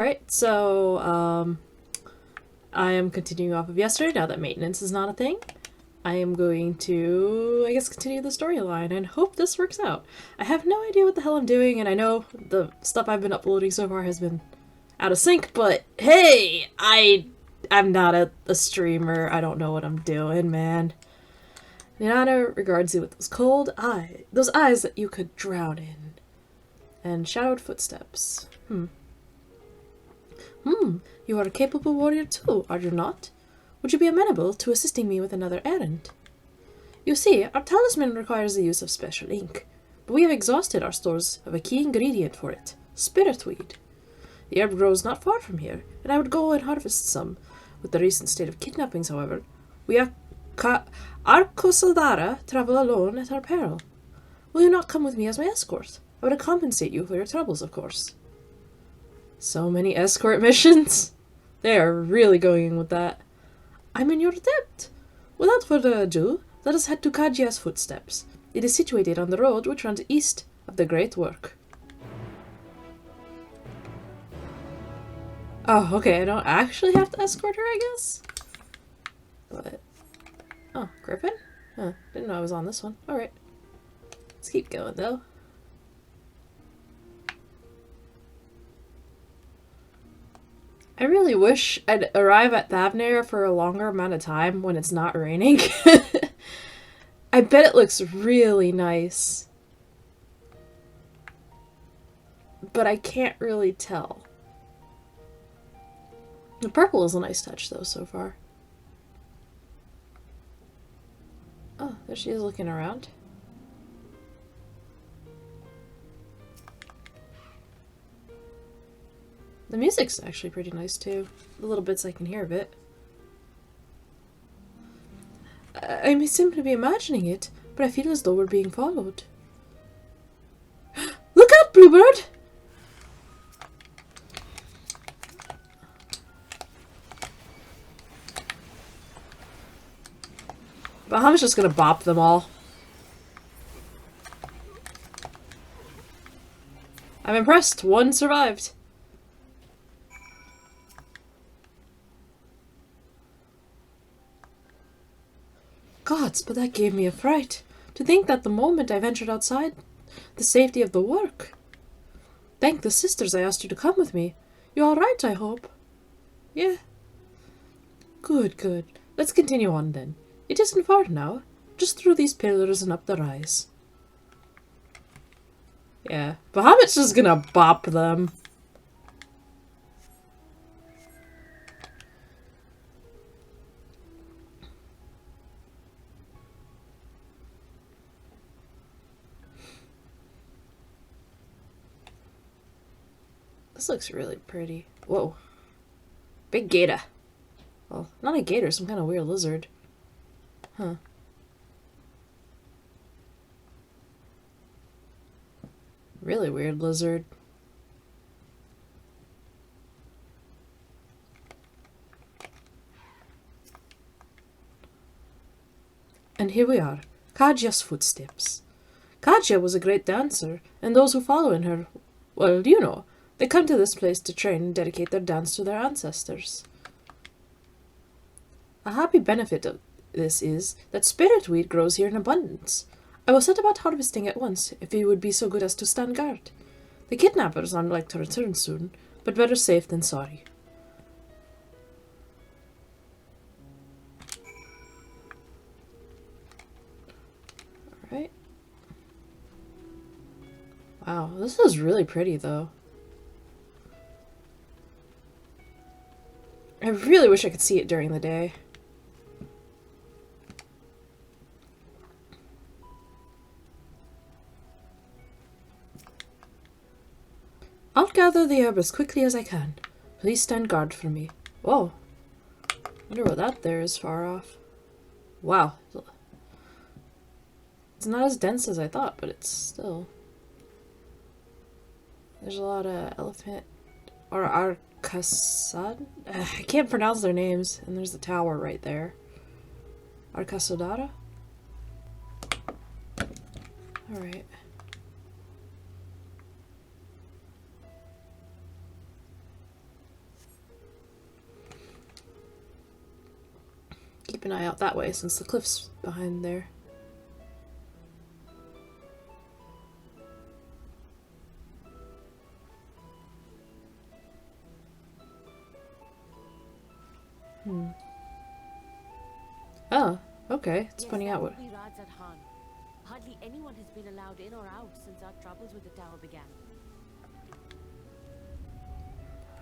Alright, so, I am continuing off of yesterday now that maintenance is not a thing. I am going to, I guess, continue the storyline and hope this works out. I have no idea what the hell I'm doing, and I know the stuff I've been uploading so far has been out of sync, but hey, I'm not a streamer. I don't know what I'm doing, man. Nana regards you with those eyes that you could drown in. And shadowed footsteps. You are a capable warrior too, are you not? Would you be amenable to assisting me with another errand? You see, our talisman requires the use of special ink, but we have exhausted our stores of a key ingredient for it, spiritweed. The herb grows not far from here, and I would go and harvest some. With the recent state of kidnappings, however, we are Arkosaldara travel alone at our peril. Will you not come with me as my escort? I would compensate you for your troubles, of course. So many escort missions? They are really going in with that. I'm in your debt. Without further ado, let us head to Kajia's footsteps. It is situated on the road which runs east of the Great Work. Oh, okay, I don't actually have to escort her, I guess? But... oh, Griffin? Huh, didn't know I was on this one. Alright. Let's keep going, though. I really wish I'd arrive at Thavnair for a longer amount of time when it's not raining. I bet it looks really nice. But I can't really tell. The purple is a nice touch, though, so far. Oh, there she is looking around. The music's actually pretty nice, too. The little bits I can hear of it. I may simply be imagining it, but I feel as though we're being followed. Look out, Bluebird! Bahamut's just gonna bop them all. I'm impressed. One survived. Gods, but that gave me a fright. To think that the moment I ventured outside the safety of the work. Thank the sisters I asked you to come with me. You all right, I hope? Yeah. Good, good. Let's continue on then. It isn't far now. Just through these pillars and up the rise. Yeah. Bahamut's just gonna bop them. This looks really pretty. Whoa. Big gator. Well, not a gator, some kind of weird lizard. Huh. Really weird lizard. And here we are, Kajia's footsteps. Kajia was a great dancer, and those who follow in her, well, you know, they come to this place to train and dedicate their dance to their ancestors. A happy benefit of this is that spiritweed grows here in abundance. I will set about harvesting at once, if you would be so good as to stand guard. The kidnappers are like to return soon, but better safe than sorry. Alright. Wow, this is really pretty, though. I really wish I could see it during the day. I'll gather the herb as quickly as I can. Please stand guard for me. Whoa. Wonder what that there is far off. Wow. It's not as dense as I thought, but it's still... there's a lot of elephant... or Arcasad? I can't pronounce their names. And there's the tower right there. Arcasodara? Alright. keep an eye out that way since the cliff's behind there. Oh, okay. It's pointing out what. Hardly anyone has been allowed in or out since our troubles with the tower began.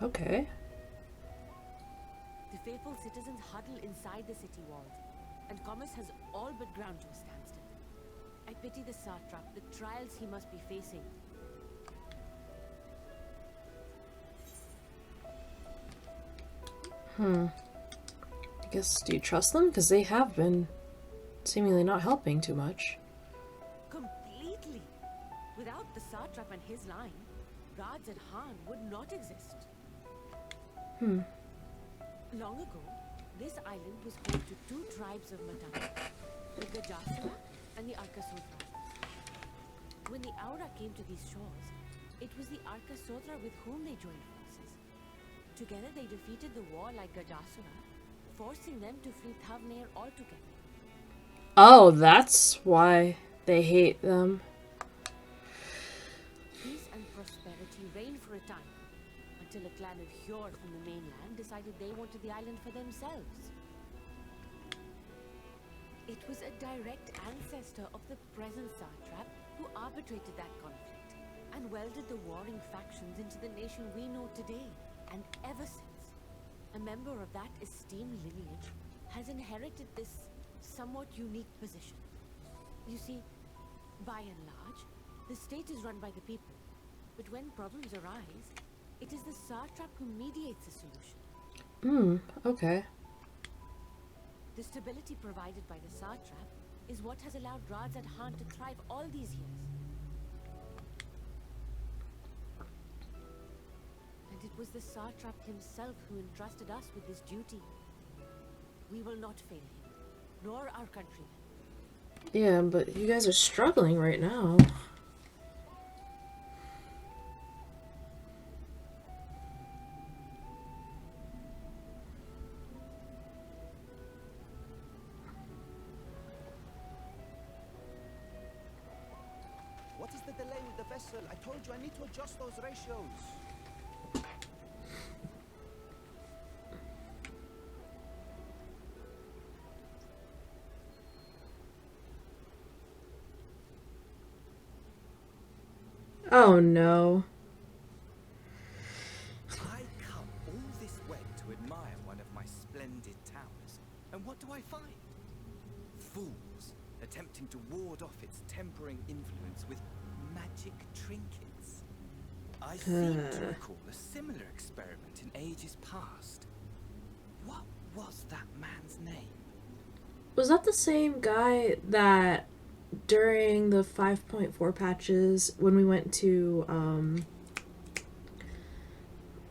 Okay. The faithful citizens huddle inside the city walls, and commerce has all but ground to a standstill. I pity the satrap, the trials he must be facing. I guess, do you trust them? Because they have been seemingly not helping too much. Completely. Without the satrap and his line, Rajat Han would not exist. Long ago, this island was home to two tribes of Matan, the Gajasura and the Arkasotra. When the Aura came to these shores, it was the Arkasotra with whom they joined forces. Together they defeated the war-like Gajasura, forcing them to flee Thavnair altogether. Oh, that's why they hate them. Peace and prosperity reigned for a time, until a clan of Hjord from the mainland decided they wanted the island for themselves. It was a direct ancestor of the present satrap who arbitrated that conflict and welded the warring factions into the nation we know today. And ever since, a member of that esteemed lineage has inherited this somewhat unique position. You see, by and large, the state is run by the people. But when problems arise, it is the satrap who mediates a solution. Okay. The stability provided by the satrap is what has allowed Rajat Han to thrive all these years. And it was the satrap himself who entrusted us with this duty. We will not fail him, nor our countrymen. Yeah, but you guys are struggling right now. What is the delay with the vessel? I told you I need to adjust those ratios. Oh no. I come all this way to admire one of my splendid towers. And what do I find? Fools attempting to ward off its tempering influence with magic trinkets. I seem to recall a similar experiment in ages past. What was that man's name? Was that the same guy that during the 5.4 patches when we went to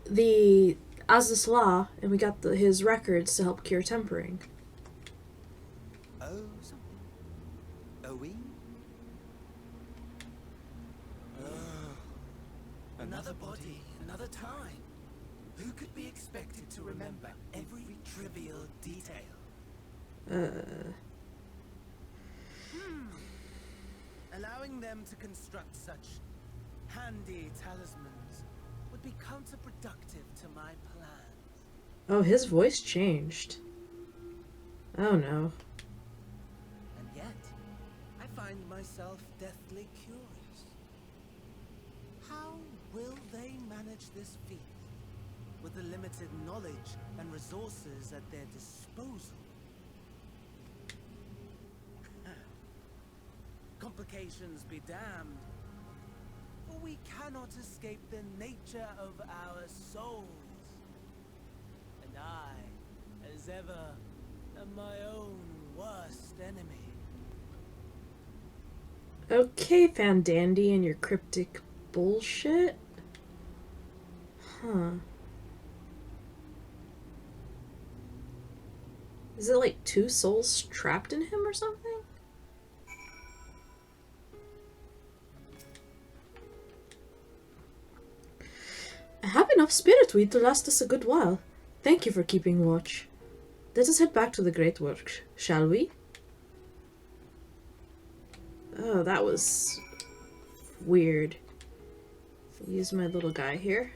the Azazla and we got his records to help cure tempering? Oh, something. Owen? Another body, another time. Who could be expected to remember every trivial detail? Allowing them to construct such handy talismans would be counterproductive to my plans. Oh, his voice changed. Oh no. And yet, I find myself deathly curious. How will they manage this feat with the limited knowledge and resources at their disposal? Complications be damned, for we cannot escape the nature of our souls. And I, as ever, am my own worst enemy. Okay, Fandandy and your cryptic bullshit. Huh. Is it like two souls trapped in him or something? I have enough spirit weed to last us a good while. Thank you for keeping watch. Let us head back to the Great Work, shall we? Oh, that was weird. Use my little guy here.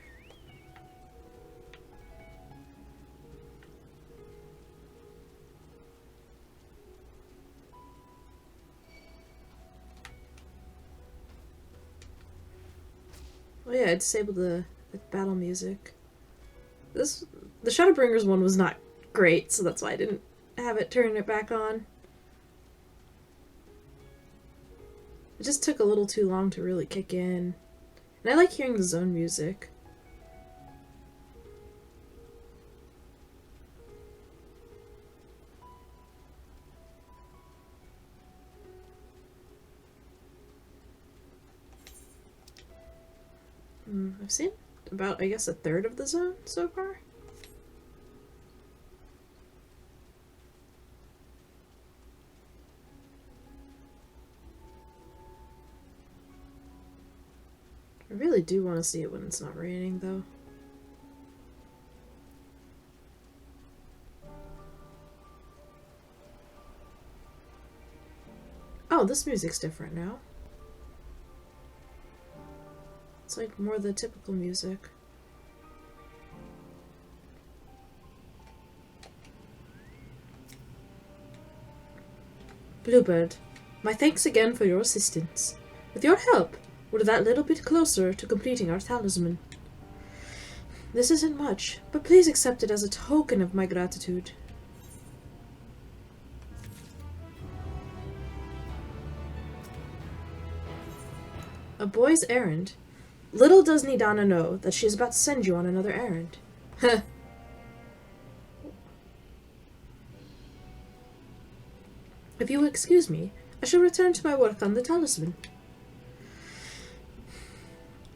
Oh yeah, I disabled the battle music. The Shadowbringers one was not great, so that's why I didn't have it turn it back on. It just took a little too long to really kick in. And I like hearing the zone music. I've seen about, I guess, a third of the zone so far. I really do want to see it when it's not raining, though. Oh, this music's different now. It's like more the typical music. Bluebird, my thanks again for your assistance. With your help, we're that little bit closer to completing our talisman. This isn't much, but please accept it as a token of my gratitude. A boy's errand? Little does Nidana know that she is about to send you on another errand. Heh. If you will excuse me, I shall return to my work on the talisman.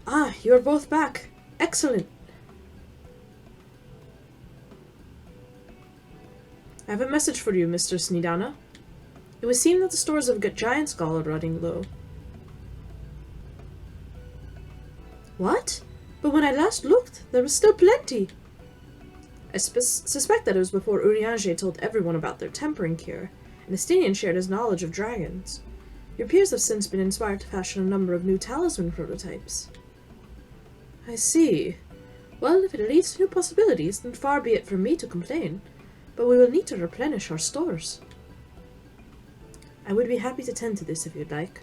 Ah, you are both back. Excellent. I have a message for you, Mr. Snidana. It would seem that the stores of Giant Skull are running low. What? But when I last looked, there was still plenty. I suspect that it was before Urianger told everyone about their tempering cure, and Estinian shared his knowledge of dragons. Your peers have since been inspired to fashion a number of new talisman prototypes. I see. Well, if it leads to new possibilities, then far be it from me to complain, but we will need to replenish our stores. I would be happy to tend to this if you'd like.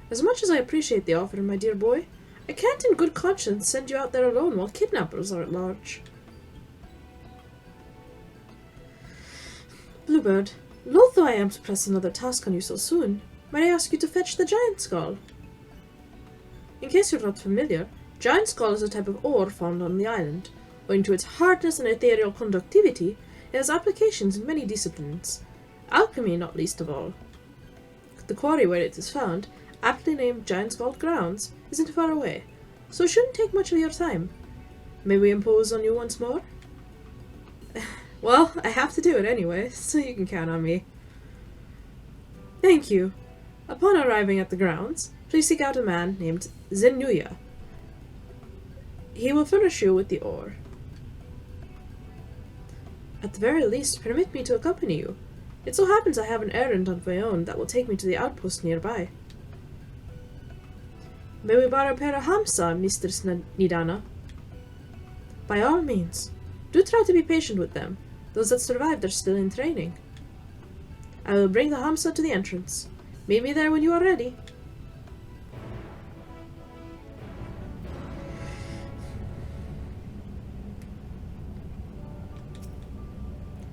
As much as I appreciate the offer, my dear boy, I can't in good conscience send you out there alone while kidnappers are at large. Bluebird, loath though I am to press another task on you so soon, might I ask you to fetch the Giant Skull? In case you're not familiar, Giant Skull is a type of ore found on the island. Owing to its hardness and ethereal conductivity, it has applications in many disciplines, alchemy not least of all. The quarry where it is found, aptly named Giant Skull Grounds, isn't far away, so it shouldn't take much of your time. May we impose on you once more? Well, I have to do it anyway, so you can count on me. Thank you. Upon arriving at the grounds, please seek out a man named Zenuya. He will furnish you with the ore. At the very least, permit me to accompany you. It so happens I have an errand of my own that will take me to the outpost nearby. May we borrow a pair of hamsa, Mr. Nidana? By all means. Do try to be patient with them. Those that survived are still in training. I will bring the hamsa to the entrance. Meet me there when you are ready.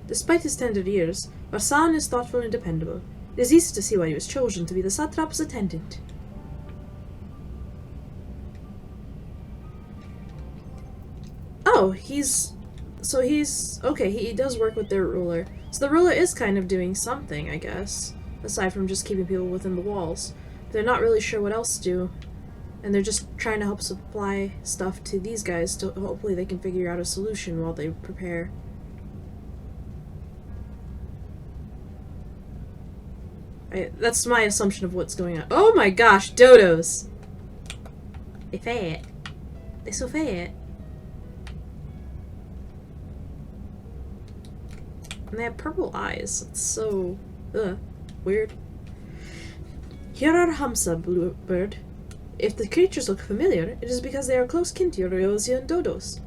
Despite his tender years, Varsan is thoughtful and dependable. It is easy to see why he was chosen to be the satrap's attendant. Oh, okay, he does work with their ruler. So the ruler is kind of doing something, I guess, aside from just keeping people within the walls. They're not really sure what else to do, and they're just trying to help supply stuff to these guys to hopefully they can figure out a solution while they prepare. That's my assumption of what's going on. Oh my gosh, dodos! They're fat. They're so fat. And they have purple eyes. It's so... weird. Here are Hamsa, Bluebird. If the creatures look familiar, it is because they are close kin to your Eosia and Dodos.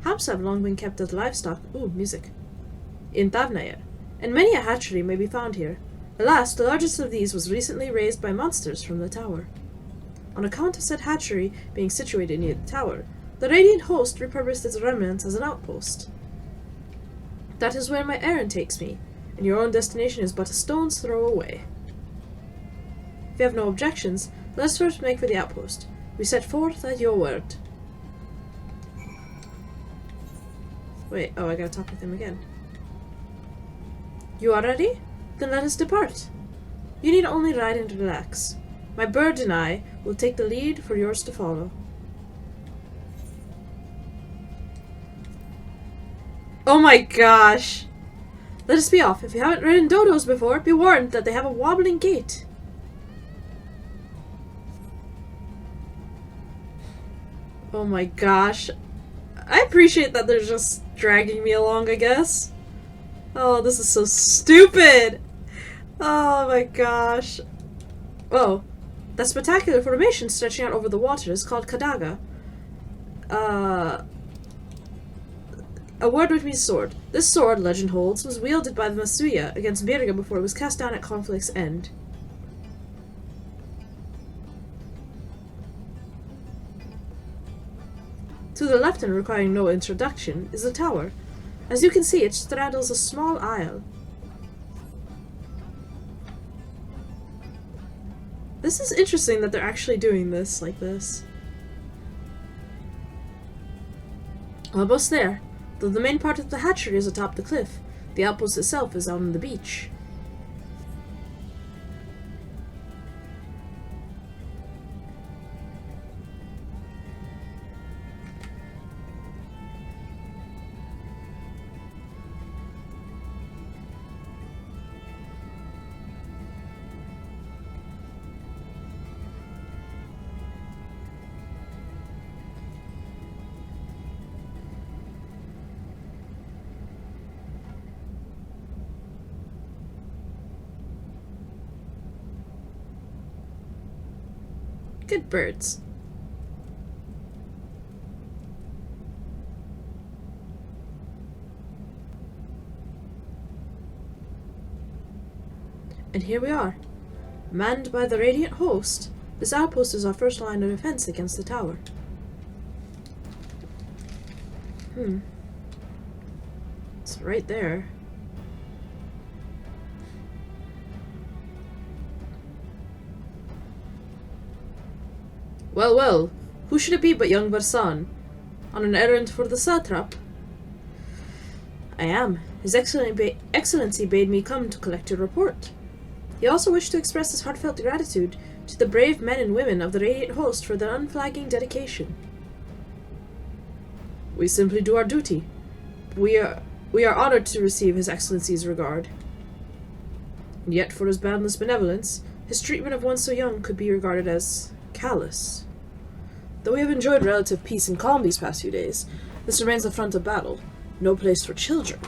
Hamsa have long been kept as livestock, music, in Thavnair, and many a hatchery may be found here. Alas, the largest of these was recently raised by monsters from the tower. On account of said hatchery being situated near the tower, the Radiant Host repurposed its remnants as an outpost. That is where my errand takes me, and your own destination is but a stone's throw away. If you have no objections, let us first make for the outpost. We set forth at your word. Wait, I gotta talk with him again. You are ready? Then let us depart. You need only ride and relax. My bird and I will take the lead for yours to follow. Oh my gosh! Let us be off. If you haven't ridden dodos before, be warned that they have a wobbling gait. Oh my gosh. I appreciate that they're just dragging me along, I guess. Oh, this is so stupid! Oh my gosh. Oh, that spectacular formation stretching out over the water is called Kadaga. A word which means sword. This sword, legend holds, was wielded by the Masuya against Birga before it was cast down at conflict's end. To the left and requiring no introduction is the tower. As you can see, it straddles a small isle. This is interesting that they're actually doing this like this. Almost there. Though the main part of the hatchery is atop the cliff, the outpost itself is out on the beach. Good birds. And here we are. Manned by the Radiant Host, this outpost is our first line of defense against the tower. It's right there. Well, well, who should it be but young Barsan? On an errand for the satrap? I am. His Excellency bade me come to collect your report. He also wished to express his heartfelt gratitude to the brave men and women of the Radiant Host for their unflagging dedication. We simply do our duty. We are honored to receive His Excellency's regard. And yet, for his boundless benevolence, his treatment of one so young could be regarded as callous. Though we have enjoyed relative peace and calm these past few days, this remains the front of battle, no place for children.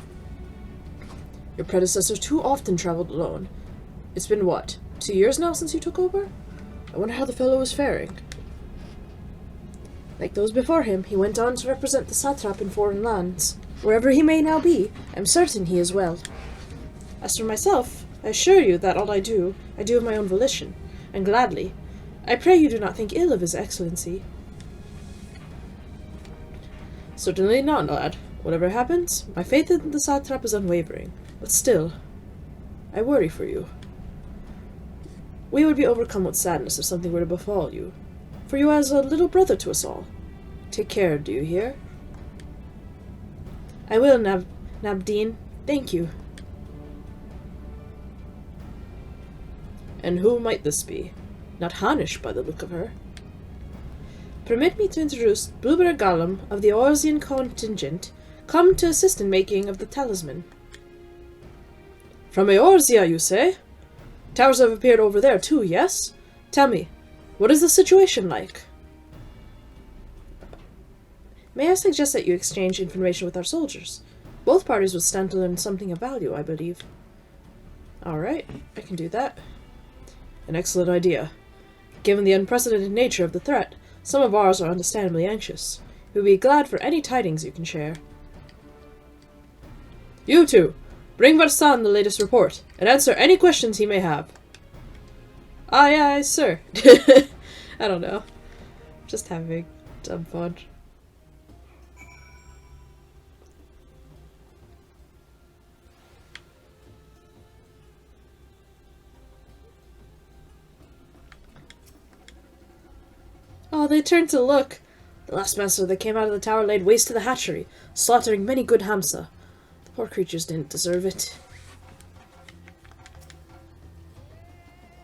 Your predecessor too often traveled alone. It's been, what, 2 years now since you took over? I wonder how the fellow is faring. Like those before him, he went on to represent the satrap in foreign lands. Wherever he may now be, I'm certain he is well. As for myself, I assure you that all I do of my own volition, and gladly. I pray you do not think ill of His Excellency. Certainly not, lad. Whatever happens, my faith in the satrap is unwavering. But still, I worry for you. We would be overcome with sadness if something were to befall you, for you are as a little brother to us all. Take care, do you hear? I will, Nabdeen. Thank you. And who might this be? Not Hanish by the look of her. Permit me to introduce Blueberry Gollum of the Orsian contingent, come to assist in making of the talisman. From Eorzea, you say? Towers have appeared over there too, yes? Tell me, what is the situation like? May I suggest that you exchange information with our soldiers? Both parties would stand to learn something of value, I believe. Alright, I can do that. An excellent idea. Given the unprecedented nature of the threat, some of ours are understandably anxious. We would be glad for any tidings you can share. You two, bring Varsan the latest report, and answer any questions he may have. Aye, aye, sir. I don't know. Just having some fun. Oh, they turned to look. The last master that came out of the tower laid waste to the hatchery, slaughtering many good hamsa. The poor creatures didn't deserve it.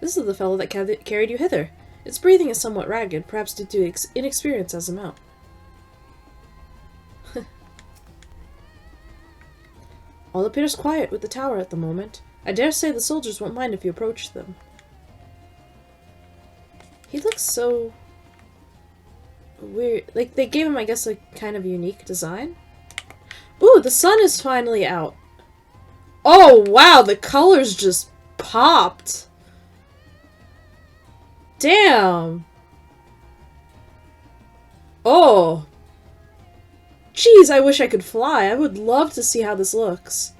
This is the fellow that carried you hither. Its breathing is somewhat ragged, perhaps due to inexperience as a mount. All appears quiet with the tower at the moment. I dare say the soldiers won't mind if you approach them. He looks so weird. Like, they gave him, I guess, a kind of unique design. Ooh, the sun is finally out. Oh, wow, the colors just popped. Damn. Oh. Jeez, I wish I could fly. I would love to see how this looks.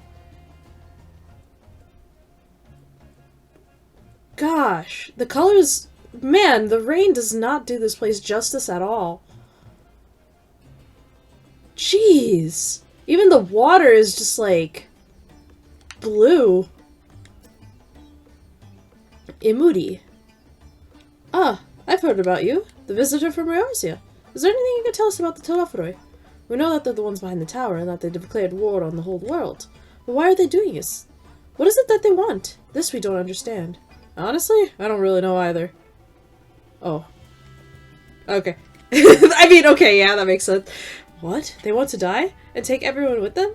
Gosh, the colors... Man, the rain does not do this place justice at all. Jeez. Even the water is just like... blue. Imudi. Ah, I've heard about you. The visitor from Ryosia. Is there anything you can tell us about the Thavnair? We know that they're the ones behind the tower and that they declared war on the whole world. But why are they doing this? What is it that they want? This we don't understand. Honestly, I don't really know either. Oh. Okay. I mean, okay, yeah, that makes sense. What? They want to die? And take everyone with them?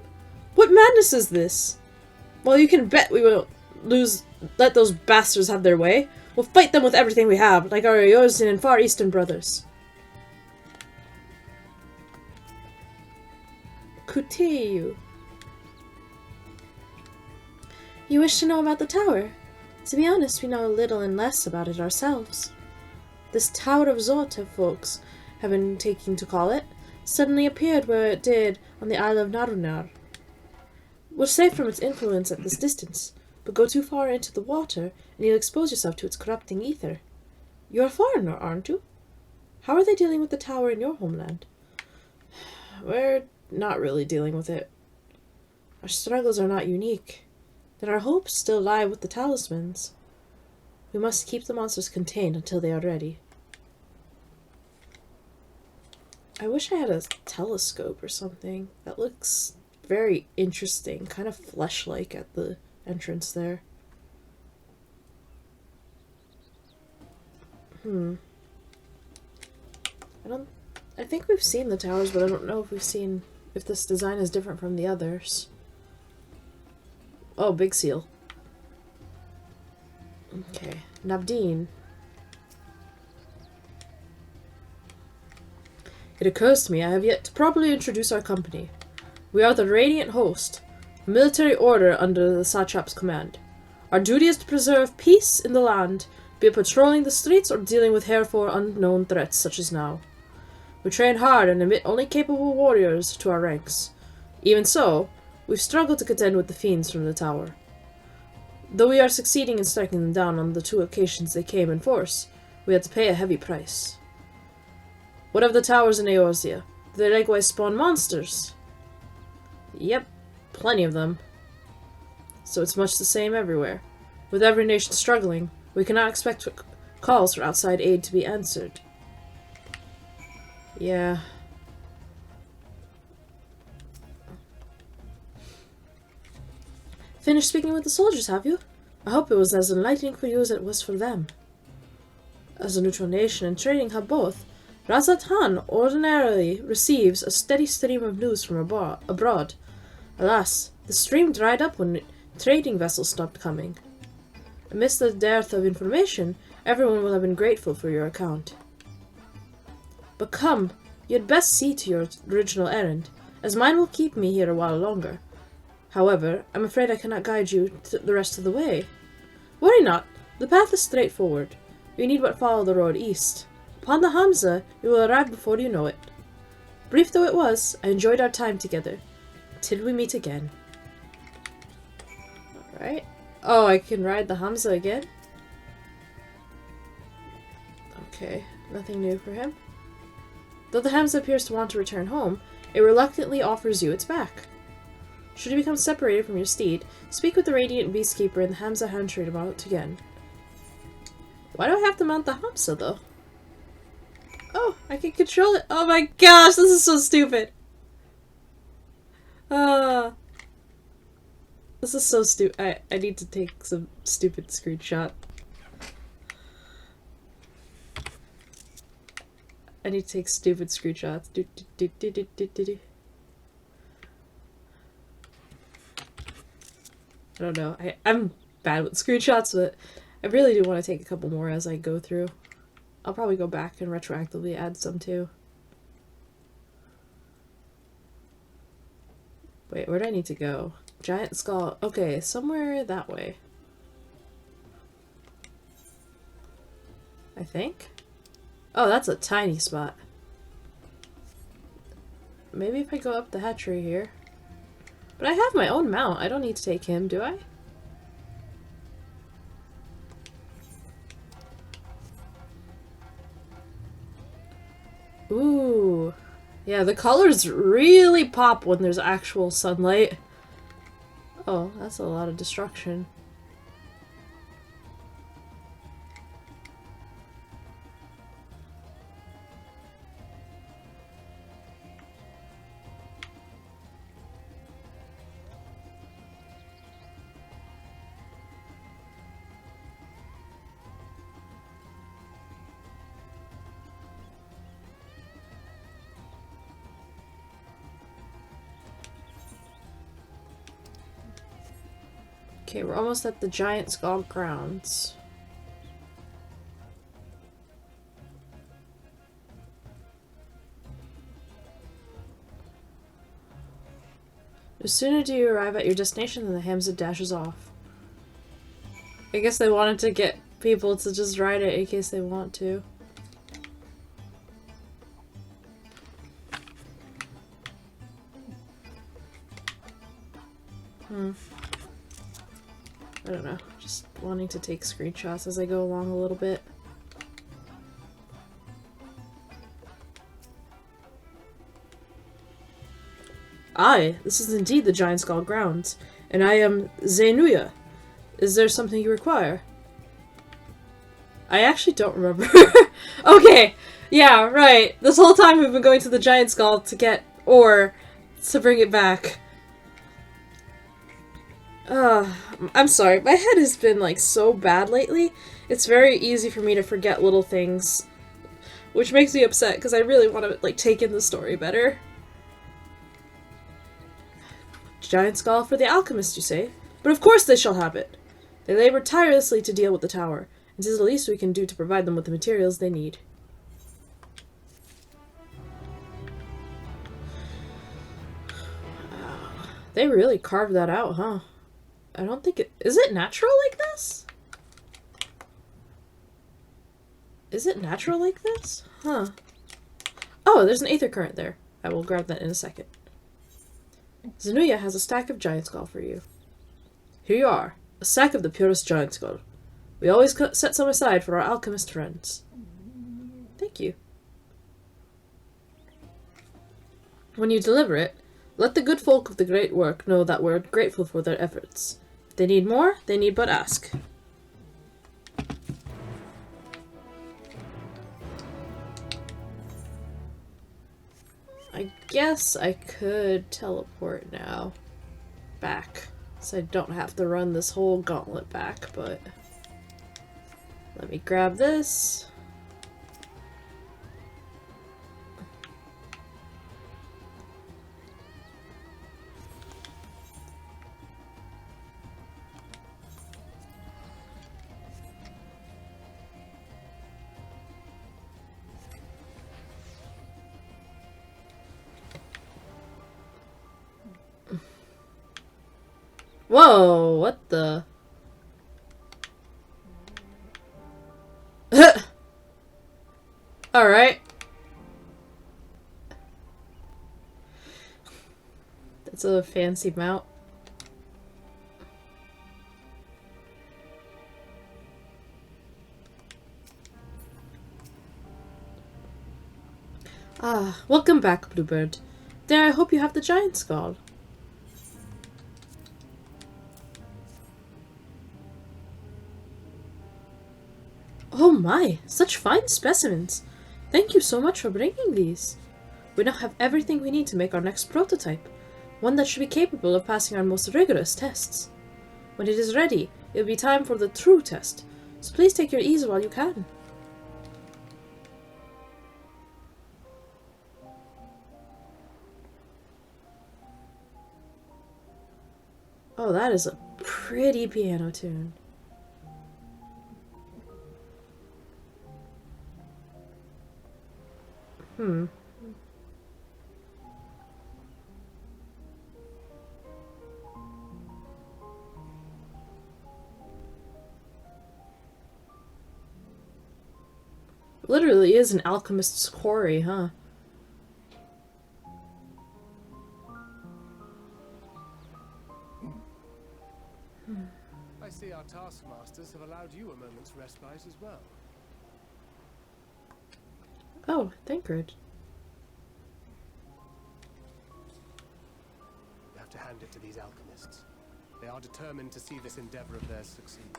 What madness is this? Well, you can bet we won't let those bastards have their way. We'll fight them with everything we have, like our Eorzean and Far Eastern brothers. Kuteyu. You wish to know about the tower? To be honest, we know little and less about it ourselves. This Tower of Zorta folks have been taking to call it, suddenly appeared where it did on the Isle of Narunar. We're safe from its influence at this distance, but go too far into the water and you'll expose yourself to its corrupting ether. You're a foreigner, aren't you? How are they dealing with the tower in your homeland? We're not really dealing with it. Our struggles are not unique. Then our hopes still lie with the talismans. We must keep the monsters contained until they are ready. I wish I had a telescope or something. That looks very interesting. Kind of flesh-like at the entrance there. I think we've seen the towers, but I don't know if this design is different from the others. Oh, big seal. Okay, Nabdeen. It occurs to me I have yet to properly introduce our company. We are the Radiant Host, a military order under the Satrap's command. Our duty is to preserve peace in the land, be it patrolling the streets or dealing with herefore unknown threats such as now. We train hard and admit only capable warriors to our ranks. Even so, we've struggled to contend with the fiends from the tower. Though we are succeeding in striking them down on the 2 occasions they came in force, we had to pay a heavy price. What of the towers in Eorzea? Do they likewise spawn monsters? Yep, plenty of them. So it's much the same everywhere. With every nation struggling, we cannot expect calls for outside aid to be answered. Yeah. Finished speaking with the soldiers, have you? I hope it was as enlightening for you as it was for them. As a neutral nation and trading hub both, Razat-Han ordinarily receives a steady stream of news from abroad. Alas, the stream dried up when trading vessels stopped coming. Amidst the dearth of information, everyone will have been grateful for your account. But come, you had best see to your original errand, as mine will keep me here a while longer. However, I'm afraid I cannot guide you the rest of the way. Worry not. The path is straightforward. You need but follow the road east. Upon the Hamza, you will arrive before you know it. Brief though it was, I enjoyed our time together. Till we meet again. Alright. Oh, I can ride the Hamza again? Okay, nothing new for him. Though the Hamza appears to want to return home, it reluctantly offers you its back. Should you become separated from your steed, speak with the Radiant Beastkeeper and the Hamza Hound Trader to mount again. Why do I have to mount the Hamza, though? Oh, I can control it. Oh my gosh, this is so stupid. This is so stupid. I need to take some stupid screenshot. I need to take stupid screenshots. I don't know. I'm bad with screenshots, but I really do want to take a couple more as I go through. I'll probably go back and retroactively add some too. Wait, where do I need to go? Giant skull. Okay, somewhere that way. I think. Oh, that's a tiny spot. Maybe if I go up the hatchery here. But I have my own mount. I don't need to take him, do I? Ooh. Yeah, the colors really pop when there's actual sunlight. Oh, that's a lot of destruction. Okay, we're almost at the Giant Skull grounds. No sooner do you arrive at your destination than the Hamza dashes off. I guess they wanted to get people to just ride it in case they want to. I don't know, just wanting to take screenshots as I go along a little bit. Aye, this is indeed the Giant Skull grounds, and I am Zenuya. Is there something you require? I actually don't remember. Okay, yeah, right. This whole time we've been going to the Giant Skull to get ore to bring it back. I'm sorry, my head has been like so bad lately. It's very easy for me to forget little things, which makes me upset because I really want to like take in the story better. Giant skull for the alchemist, you say? But of course they shall have it. They labor tirelessly to deal with the tower, and 'tis the least we can do to provide them with the materials they need. Wow. They really carved that out, huh? I don't think it... Is it natural like this? Is it natural like this? Huh. Oh, there's an aether current there. I will grab that in a second. Zenuya has a stack of giant skull for you. Here you are. A sack of the purest giant skull. We always set some aside for our alchemist friends. Thank you. When you deliver it, let the good folk of the great work know that we're grateful for their efforts. If they need more, they need but ask. I guess I could teleport now. Back. So I don't have to run this whole gauntlet back, but... Let me grab this. Whoa, what the? Alright. That's a fancy mount. Ah, welcome back, Bluebird. There, I hope you have the giant skull. Oh my, such fine specimens. Thank you so much for bringing these. We now have everything we need to make our next prototype, one that should be capable of passing our most rigorous tests. When it is ready, it will be time for the true test, so please take your ease while you can. Oh, that is a pretty piano tune. Literally is an alchemist's quarry, huh? I see our taskmasters have allowed you a moment's respite as well. Oh, Thancred. You have to hand it to these alchemists. They are determined to see this endeavor of theirs succeed.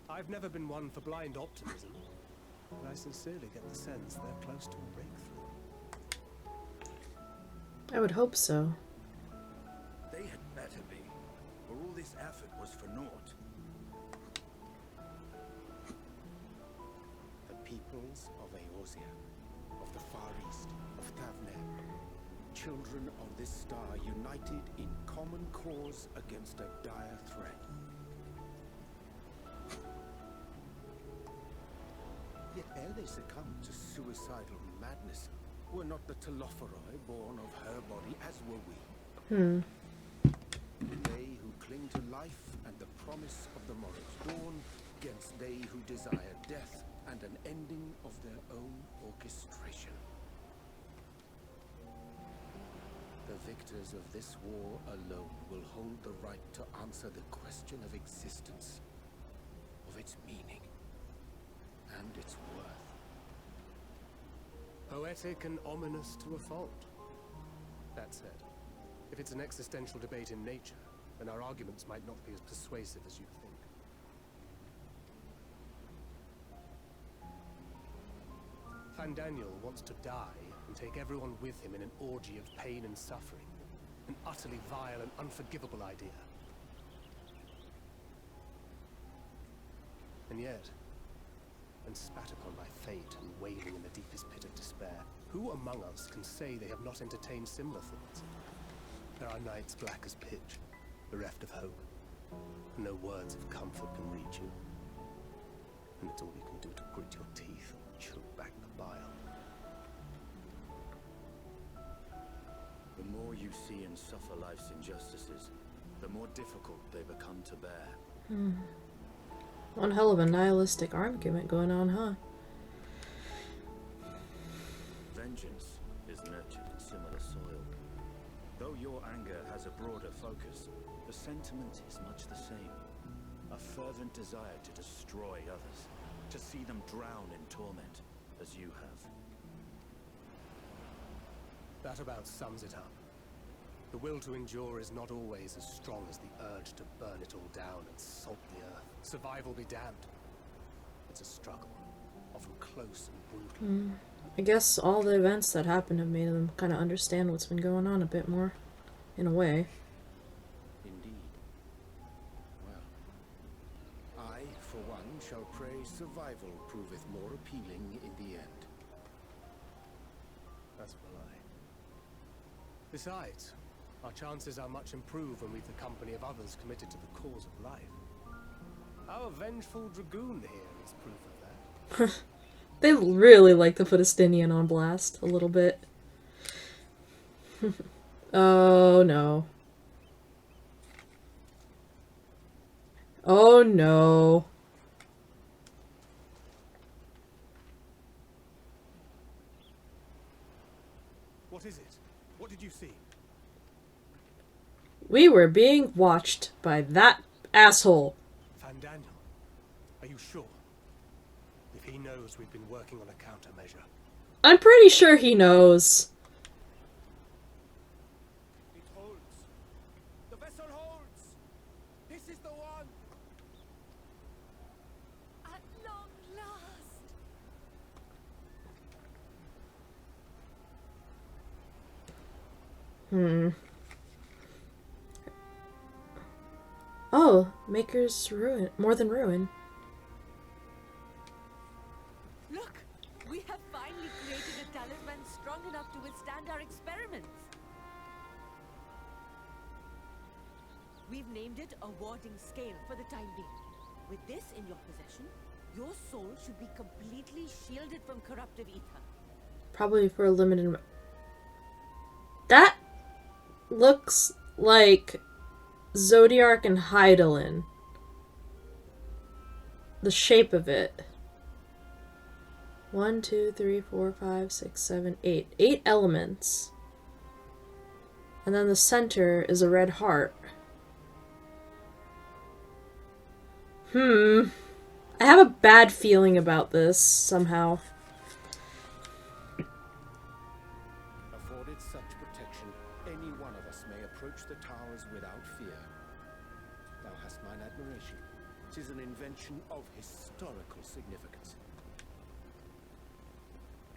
I've never been one for blind optimism, but I sincerely get the sense they're close to a breakthrough. I would hope so. They had better be, or all this effort was for naught. The peoples of Eorzea, of the Far East, of Thavnair, children of this star united in common cause against a dire threat. Yet ere they succumbed to suicidal madness, were not the Telophoroi born of her body as were we? They who cling to life and the promise of the morrow's dawn, against they who desire death and an ending of their own orchestration. The victors of this war alone will hold the right to answer the question of existence, of its meaning, and its worth. Poetic and ominous to a fault. That said, if it's an existential debate in nature, then our arguments might not be as persuasive as you think. Thavnair wants to die and take everyone with him in an orgy of pain and suffering. An utterly vile and unforgivable idea. And yet, when spat upon by fate and wailing in the deepest pit of despair, who among us can say they have not entertained similar thoughts? There are nights black as pitch, bereft of hope, and no words of comfort can reach you. And it's all you can do to grit your teeth and choke back the bile. The more you see and suffer life's injustices, the more difficult they become to bear. One hell of a nihilistic argument going on, huh? Vengeance is nurtured in similar soil. Though your anger has a broader focus, the sentiment is much the same. A fervent desire to destroy others, to see them drown in torment, as you have. That about sums it up. The will to endure is not always as strong as the urge to burn it all down and salt the earth. Survival be damned. It's a struggle, often close and brutal. I guess all the events that happened have made them kind of understand what's been going on a bit more, in a way. Indeed. Well, I, for one, shall pray survival proveth more appealing in the end. As will I. Besides, our chances are much improved when we've the company of others committed to the cause of life. Our vengeful dragoon here is proof of that. They really like to put Estinian on blast a little bit. Oh no. Oh no. What is it? What did you see? We were being watched by that asshole. Daniel, are you sure? If he knows we've been working on a countermeasure. I'm pretty sure he knows. It holds. The vessel holds. This is the one. At long last! Oh, Maker's Ruin. More than Ruin. Look! We have finally created a talisman strong enough to withstand our experiments. We've named it a warding scale for the time being. With this in your possession, your soul should be completely shielded from corruptive ether. Probably for a limited amount. That looks like Zodiark and Hydaelyn. The shape of it. 1, 2, 3, 4, 5, 6, 7, 8. 8 elements. And then the center is a red heart. I have a bad feeling about this, somehow. Afforded such protection, any one of us may approach the towers without fear. Thou hast mine admiration. 'Tis an invention of historical significance.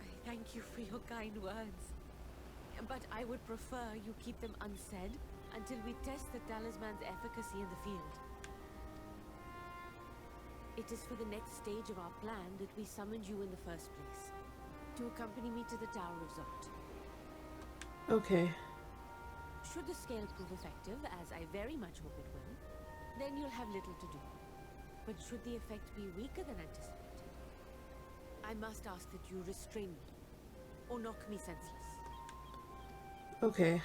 I thank you for your kind words. But I would prefer you keep them unsaid until we test the talisman's efficacy in the field. It is for the next stage of our plan that we summoned you in the first place. To accompany me to the Tower of Zot. Okay. Should the scale prove effective, as I very much hope it will, then you'll have little to do. But should the effect be weaker than anticipated, I must ask that you restrain me, or knock me senseless. Okay.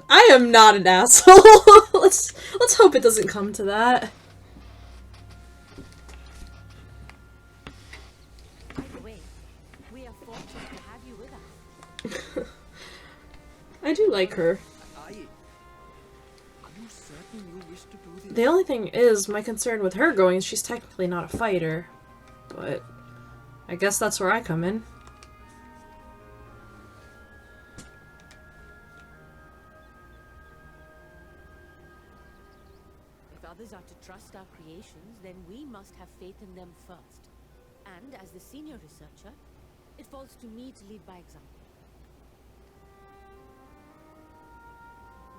I am not an asshole. let's hope it doesn't come to that. By the way, we are fortunate to have you with us. I do like her. Aye. Are you certain you wish to do this? The only thing is, my concern with her going is she's technically not a fighter. But I guess that's where I come in. If others are to trust our creations, then we must have faith in them first. And as the senior researcher, it falls to me to lead by example.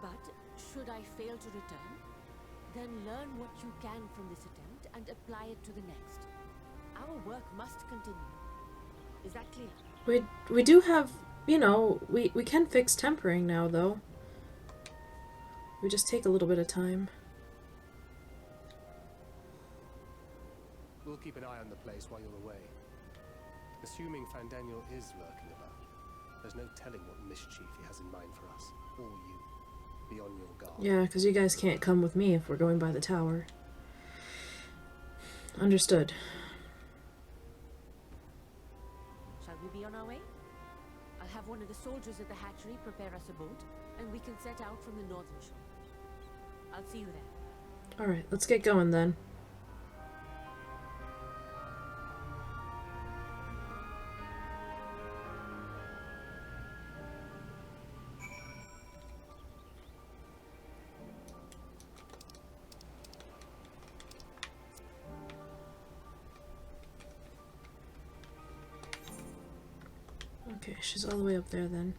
But should I fail to return, then learn what you can from this attempt and apply it to the next. Our work must continue. Is that clear? We do have, you know, we can fix tempering now, though. We just take a little bit of time. We'll keep an eye on the place while you're away. Assuming Daniel is lurking about, there's no telling what mischief he has in mind for us, or you. Be on your guard. Yeah, because you guys can't come with me if we're going by the tower. Understood. Shall we be on our way? I'll have one of the soldiers at the hatchery prepare us a boat, and we can set out from the northern shore. I'll see you there. Alright, let's get going then. Okay, she's all the way up there then.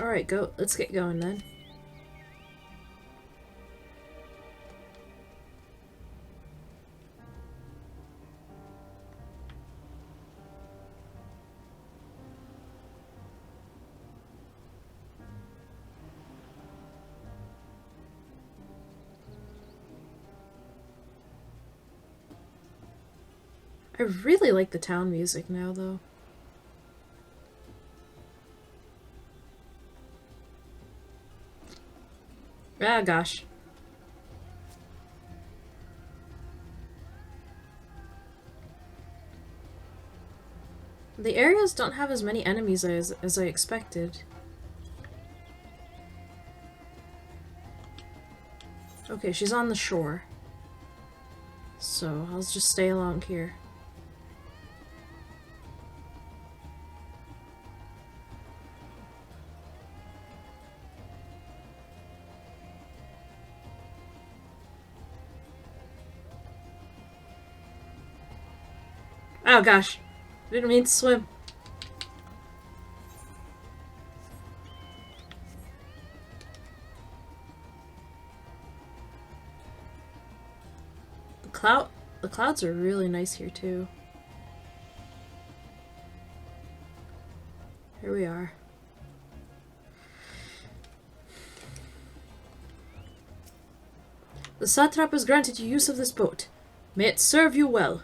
Alright, go. Let's get going then. I really like the town music now, though. Ah, gosh. The areas don't have as many enemies as I expected. Okay, she's on the shore. So, I'll just stay along here. Oh gosh. I didn't mean to swim. The clouds are really nice here too. Here we are. The satrap has granted you use of this boat. May it serve you well.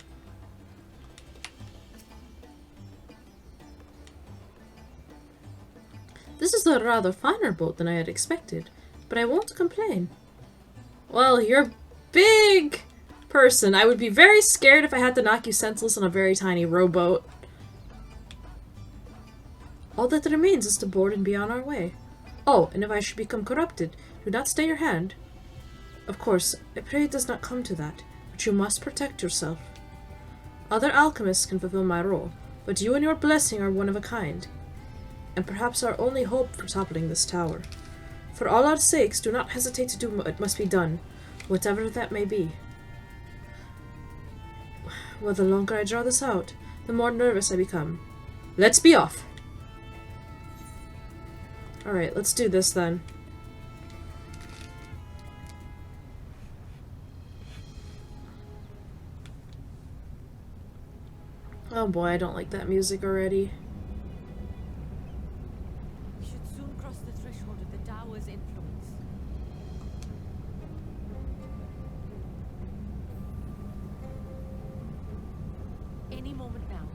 This is a rather finer boat than I had expected, but I won't complain. Well, you're a big person. I would be very scared if I had to knock you senseless on a very tiny rowboat. All that remains is to board and be on our way. Oh, and if I should become corrupted, do not stay your hand. Of course, I pray it does not come to that, but you must protect yourself. Other alchemists can fulfill my role, but you and your blessing are one of a kind, and perhaps our only hope for toppling this tower. For all our sakes, do not hesitate to do what must be done, whatever that may be. Well, the longer I draw this out, the more nervous I become. Let's be off! Alright, let's do this then. Oh boy, I don't like that music already. We should soon cross the threshold of the tower's influence. Any moment now.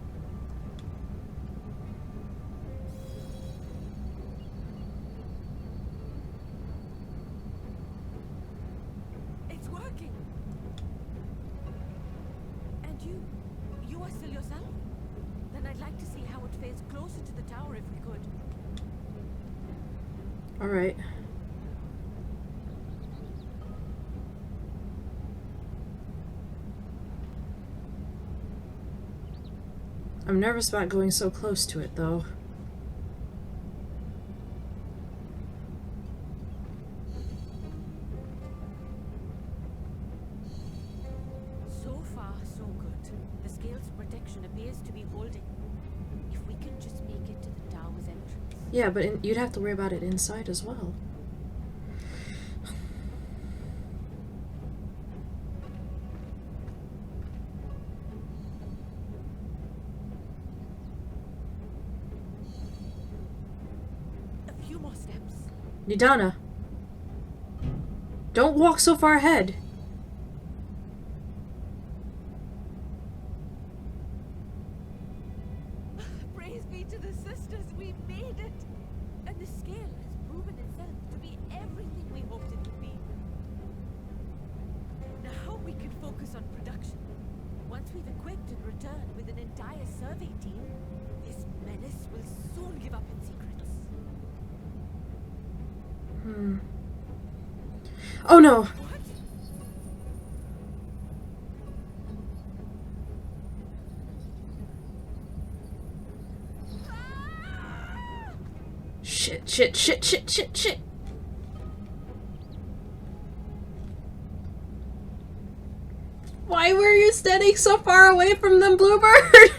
It's working! And you are still yourself? Then I'd like to see how it fares closer to the tower if we could. Alright. I'm nervous about going so close to it, though. So far, so good. The scale's protection appears to be holding. If we can just make it to the tower's entrance. Yeah, but you'd have to worry about it inside as well. A few more steps. Nidana! Don't walk so far ahead! Praise be to the sisters, we made it! And the scale has proven itself to be everything we hoped it would be. Now we can focus on production. Once we've equipped and returned with an entire survey team, this menace will soon give up its secrets. Oh no! What? Shit, shit, shit, shit, shit, shit! Why were you standing so far away from them, Bluebird?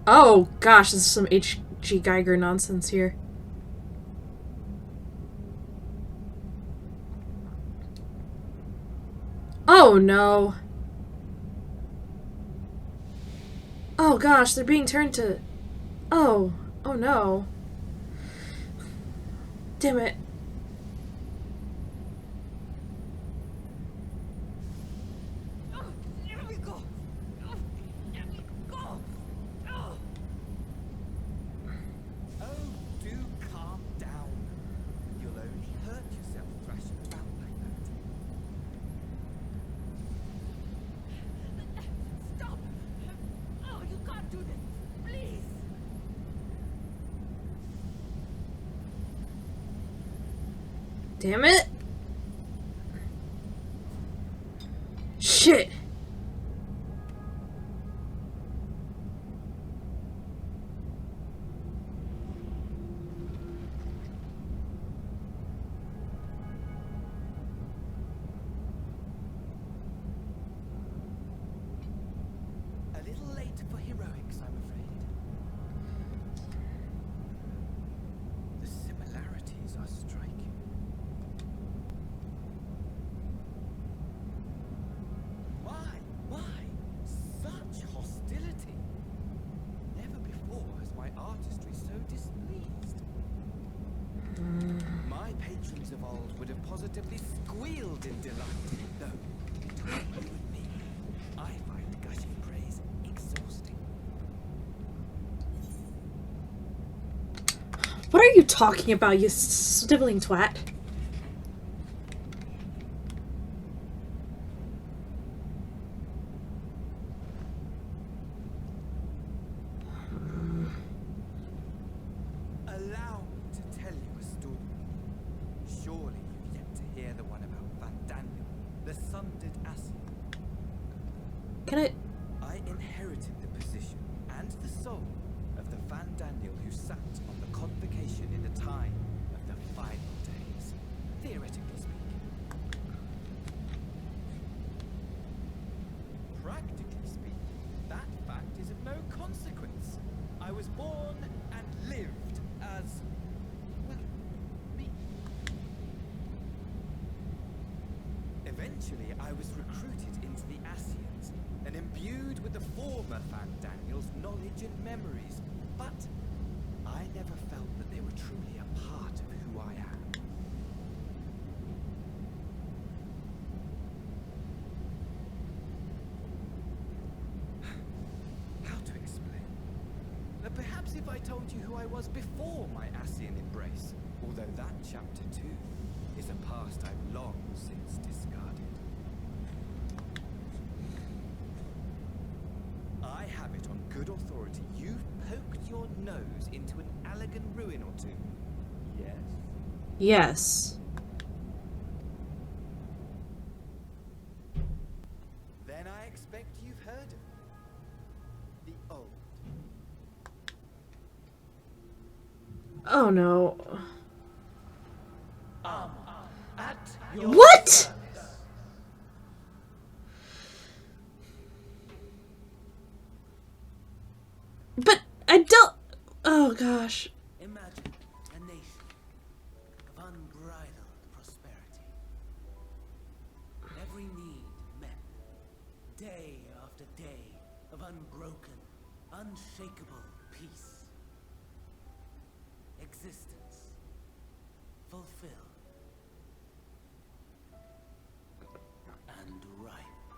Oh gosh, this is some H.G. Geiger nonsense here. Oh no. Oh gosh, they're being turned to... Oh. Oh no. Damn it. Oh, here we go! Oh, here we go! Oh. Oh, Damn it! Shit! A little late for heroics, I'm afraid. The similarities are striking. Why such hostility? Never before has my artistry so displeased. My patrons of old would have positively squealed in delight. Though, between you and me, I find gushing praise exhausting. What are you talking about, you sniveling twat? Allow me to tell you a story. Surely you've yet to hear the one about Van Daniel, the sundered Asien. Can I... I inherited the position and the soul of the Van Daniel who sat on the convocation in the time of the final days, theoretically speaking. Practically speaking, that fact is of no consequence. I was born and lived as, well, me. Eventually, I was recruited into the Asians and imbued with the former Van Daniel's knowledge and memories, but I never felt that they were truly a part of who I am. How to explain? Perhaps if I told you who I was before my Asian embrace, although that chapter too is a past I've long since discarded. I have it on good authority you've poked your nose into an Allegan ruin or two. Yes? Yes. Then I expect you've heard of it. The old. Oh no. At What?! But I don't... Oh gosh. Imagine a nation of unbridled prosperity. Every need met, day after day of unbroken, unshakable peace. Existence fulfilled and ripe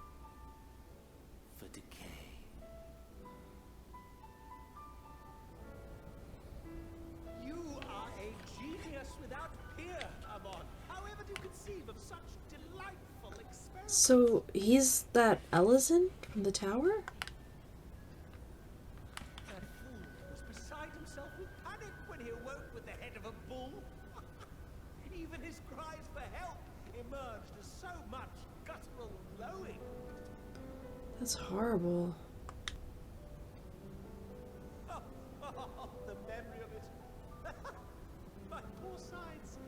for decay. You are a genius without peer, Amon. However do you conceive of such delightful experiments? So he's that Ellison from the tower? That fool was beside himself with panic when he awoke with the head of a bull. Even his cries for help emerged as so much guttural lowing. That's horrible. The memory of it. My poor sides.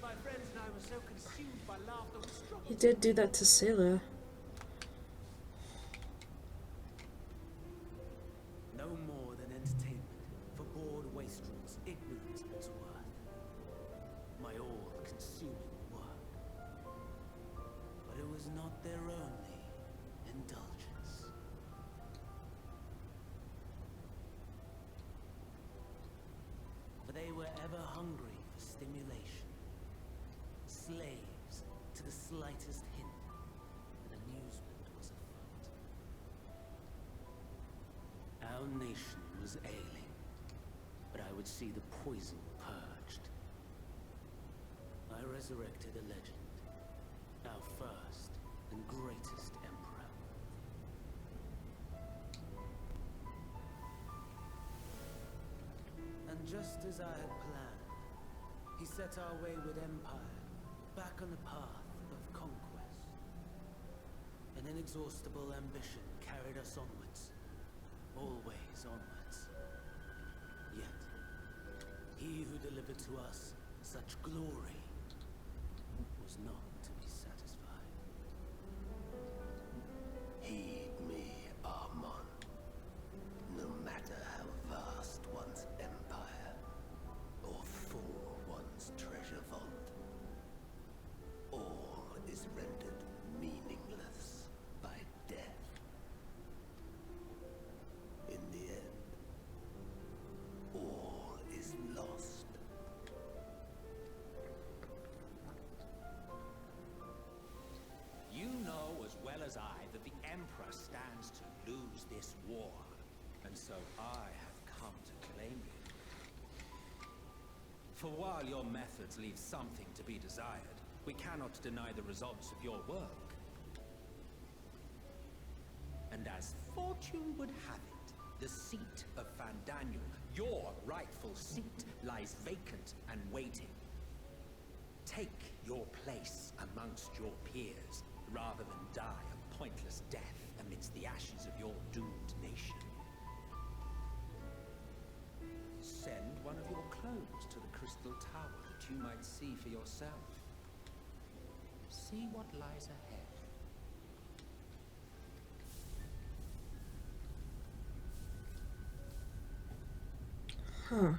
My friends and I were so consumed by laughter we struggled. He did do that to Sayla. No more than entertainment for bored wastrels ignorant of its worth. My all-consuming work. But it was not their only indulgence. For they were ever hungry for stimulation. Slaves to the slightest hint that amusement was afoot. Our nation was ailing, but I would see the poison purged. I resurrected a legend, our first and greatest emperor. And just as I had planned, he set our wayward empire back on the path of conquest. An inexhaustible ambition carried us onwards, always onwards. Yet, he who delivered to us such glory was not to be satisfied. Heed me, Armon. No matter how vast one's empire, or full one's treasure vault, all is rendered meaningless by death. In the end, all is lost. You know as well as I that the Emperor stands to lose this war, and so I have come to claim you. For while your methods leave something to be desired, we cannot deny the results of your work. And as fortune would have it, the seat of Fandaniel, your rightful seat, lies vacant and waiting. Take your place amongst your peers, rather than die a pointless death amidst the ashes of your doomed nation. Send one of your clones to the Crystal Tower that you might see for yourself. See what lies ahead. Huh.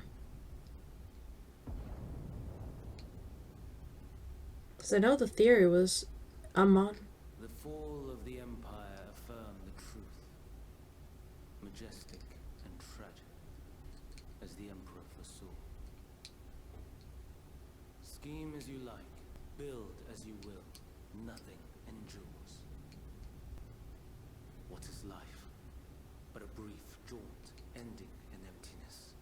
Because I know the theory was Amon. The fall of the Empire affirmed the truth. Majestic and tragic, as the Emperor foresaw. Scheme as you like, build as you will, nothing endures. What is life but a brief jaunt ending in emptiness?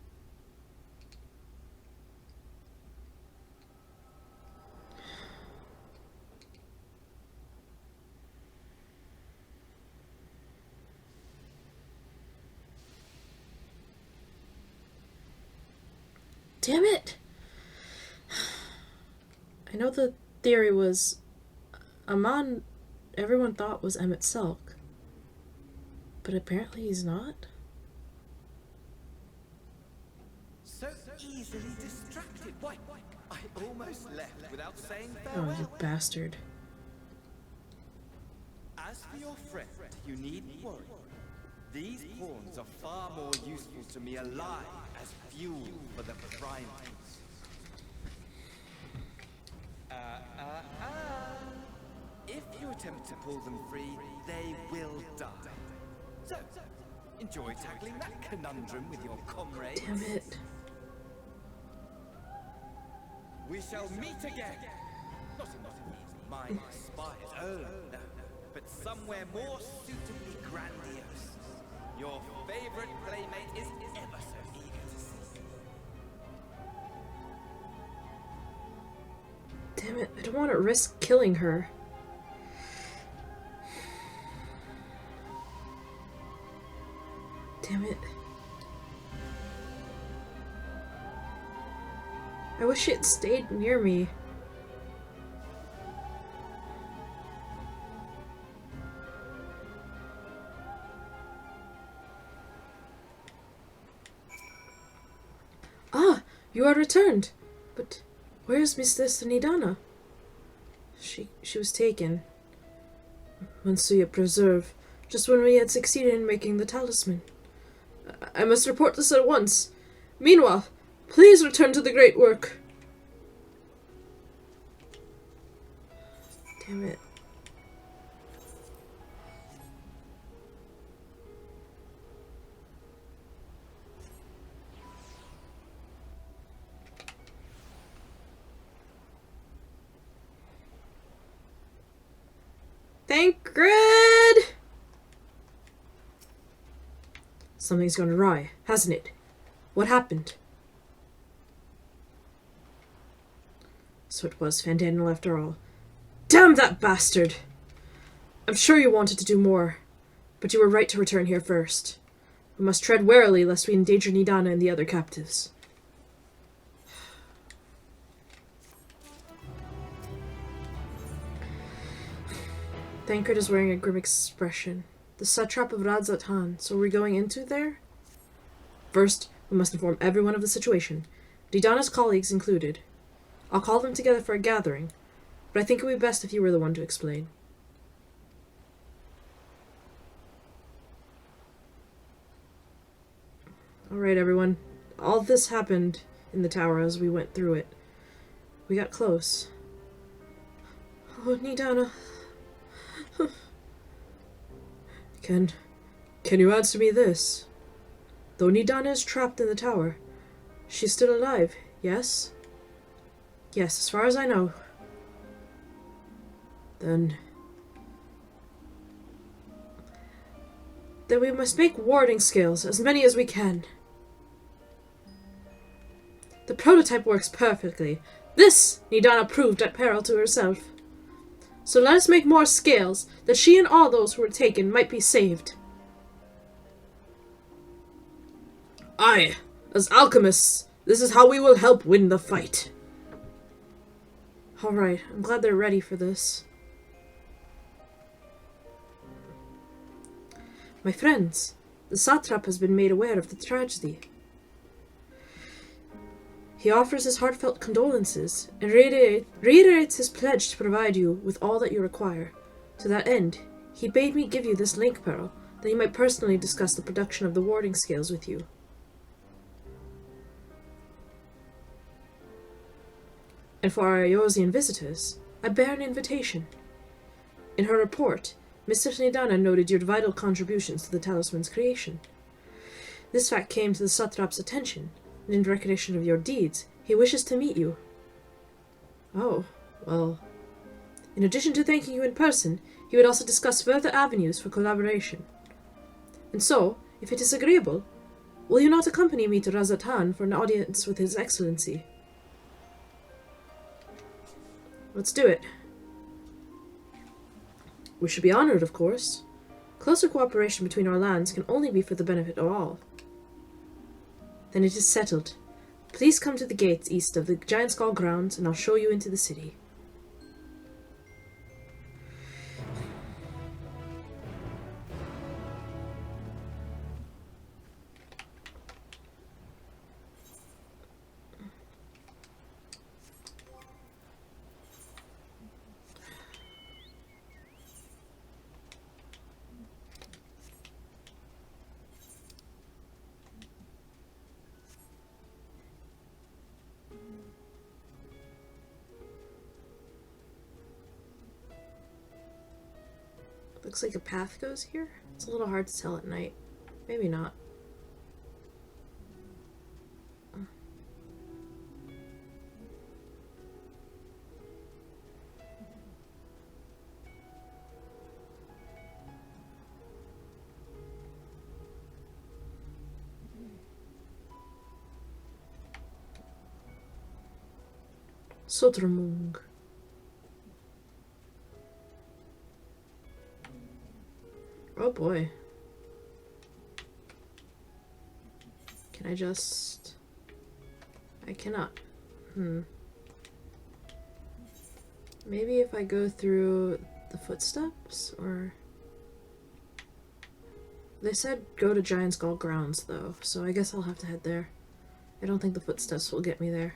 Damn it! I know the theory was Amon, everyone thought was Emmett Selk. But apparently he's not. So easily distracted. Why? I almost left without saying Oh, farewell. you bastard. As for your friend, you needn't worry. These pawns are far more useful to me alive as fuel for the primates. If you attempt to pull them free, they will die. So, enjoy tackling that conundrum with your comrades. Damn it. We shall meet again. Not in these mine spires, oh no, but somewhere more suitably grandiose. Your favorite playmate is ever so eager to see you. Damn it, I don't want to risk killing her. Damn it. I wish it stayed near me. Ah, you are returned. But where's Mistress Nidana? She was taken. Mansuya Preserve, just when we had succeeded in making the talisman. I must report this at once. Meanwhile, please return to the great work. Damn it. Thank Grid! Something's gone awry, hasn't it? What happened? So it was Fandaniel after all. Damn that bastard! I'm sure you wanted to do more, but you were right to return here first. We must tread warily lest we endanger Nidana and the other captives. Thancred is wearing a grim expression. The satrap of Radzatan. So we're going into there? First, we must inform everyone of the situation. Didana's colleagues included. I'll call them together for a gathering, but I think it would be best if you were the one to explain. Alright, everyone. All this happened in the tower as we went through it. We got close. Oh, Nidana. Can you answer me this? Though Nidana is trapped in the tower, she's still alive, yes? Yes, as far as I know. Then we must make warding scales, as many as we can. The prototype works perfectly. This Nidana proved at peril to herself. So let us make more scales, that she and all those who were taken might be saved. Aye, as alchemists, this is how we will help win the fight. Alright, I'm glad they're ready for this. My friends, the satrap has been made aware of the tragedy. He offers his heartfelt condolences and reiterates his pledge to provide you with all that you require. To that end, he bade me give you this link pearl, that he might personally discuss the production of the warding scales with you. And for our Iosian visitors, I bear an invitation. In her report, Mistress Nidana noted your vital contributions to the talisman's creation. This fact came to the satrap's attention, and in recognition of your deeds, he wishes to meet you. Oh, well. In addition to thanking you in person, he would also discuss further avenues for collaboration. And so, if it is agreeable, will you not accompany me to Razatan for an audience with His Excellency? Let's do it. We should be honored, of course. Closer cooperation between our lands can only be for the benefit of all. Then it is settled. Please come to the gates east of the Giant Skull grounds, and I'll show you into the city. Looks like a path goes here. It's a little hard to tell at night. Maybe not. Sotremung. Oh boy. Can I just... I cannot. Maybe if I go through the footsteps, or... They said go to Giant Skull grounds, though, so I guess I'll have to head there. I don't think the footsteps will get me there.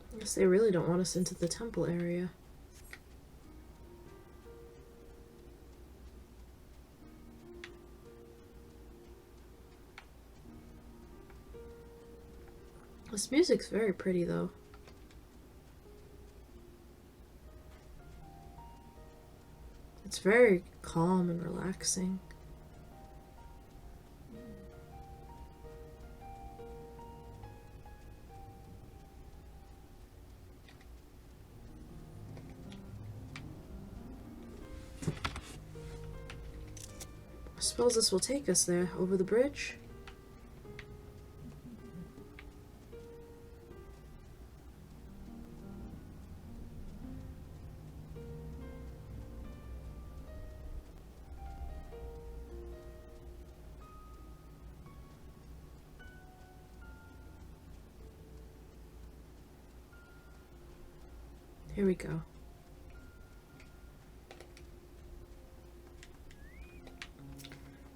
I guess they really don't want us into the temple area. This music's very pretty, though. It's very calm and relaxing. suppose this will take us there, over the bridge. Here we go.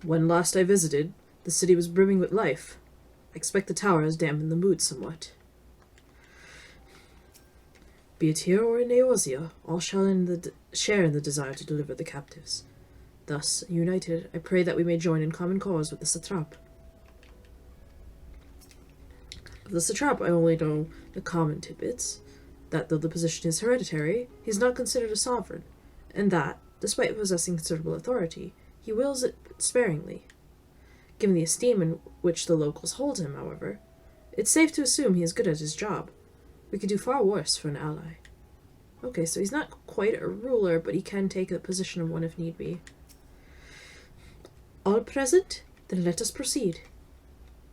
When last I visited, the city was brimming with life. I expect the tower has dampened the mood somewhat. Be it here or in Eorzea, all shall share in the desire to deliver the captives. Thus, united, I pray that we may join in common cause with the satrap. Of the satrap, I only know the common tidbits. That though the position is hereditary, he is not considered a sovereign, and that, despite possessing considerable authority, he wields it sparingly. Given the esteem in which the locals hold him, however, it's safe to assume he is good at his job. We could do far worse for an ally. Okay, so he's not quite a ruler, but he can take the position of one if need be. All present? Then let us proceed.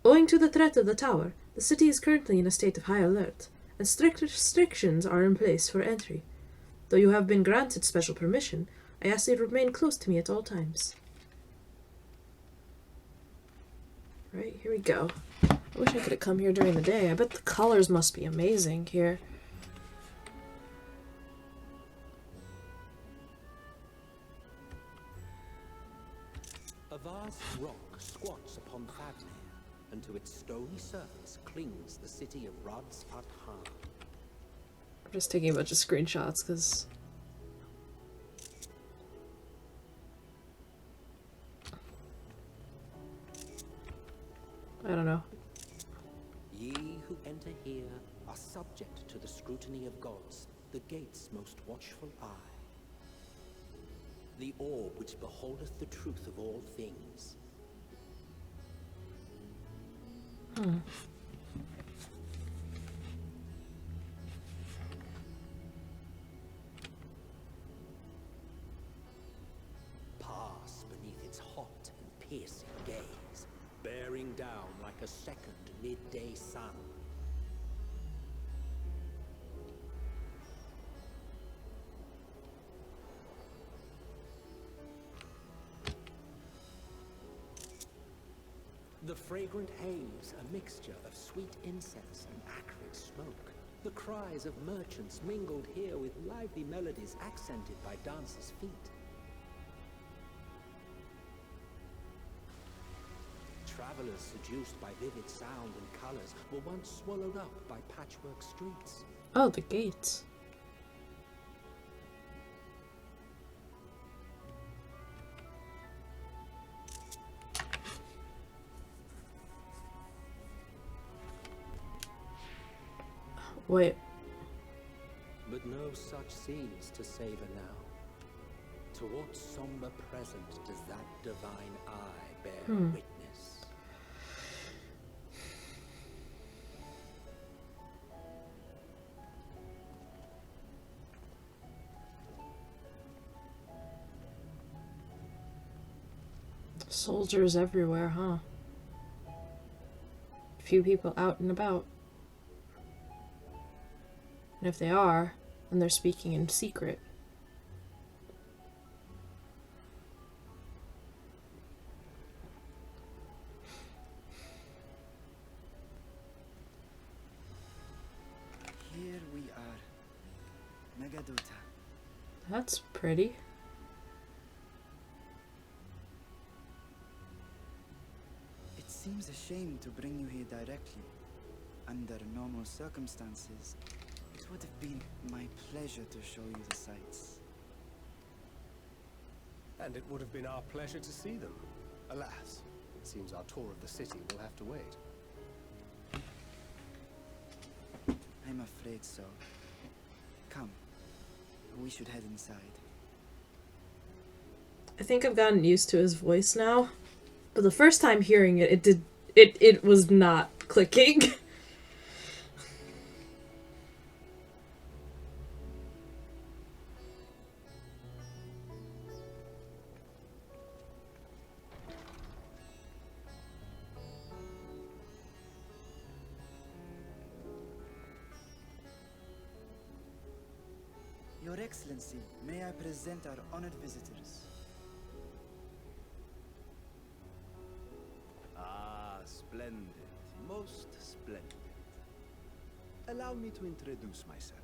Owing to the threat of the tower, the city is currently in a state of high alert, and strict restrictions are in place for entry. Though you have been granted special permission, I ask you to remain close to me at all times. Right, here we go. I wish I could have come here during the day. I bet the colors must be amazing here. A vast rock squats upon Thavnair, and to its stony surface clings the city of Rads-Pat-Han. I'm just taking a bunch of screenshots because I don't know. Ye who enter here are subject to the scrutiny of gods, the gate's most watchful eye. The orb which beholdeth the truth of all things. Pass beneath its hot and piercing gaze, bearing down like a second midday sun. The fragrant haze, a mixture of sweet incense and acrid smoke. The cries of merchants mingled here with lively melodies accented by dancers' feet. Travelers seduced by vivid sound and colors were once swallowed up by patchwork streets. Oh, the gates. Wait. But no such scenes to savor now. To what somber present does that divine eye bear witness? Soldiers everywhere, huh? Few people out and about. And if they are, then they're speaking in secret. Here we are. Megaduta. That's pretty. It seems a shame to bring you here directly. Under normal circumstances, it would have been my pleasure to show you the sights. And it would have been our pleasure to see them. Alas, it seems our tour of the city will have to wait. I'm afraid so. Come, we should head inside. I think I've gotten used to his voice now. But the first time hearing it, it was not clicking. Your Excellency, may I present our honored visitors? Ah, splendid. Most splendid. Allow me to introduce myself.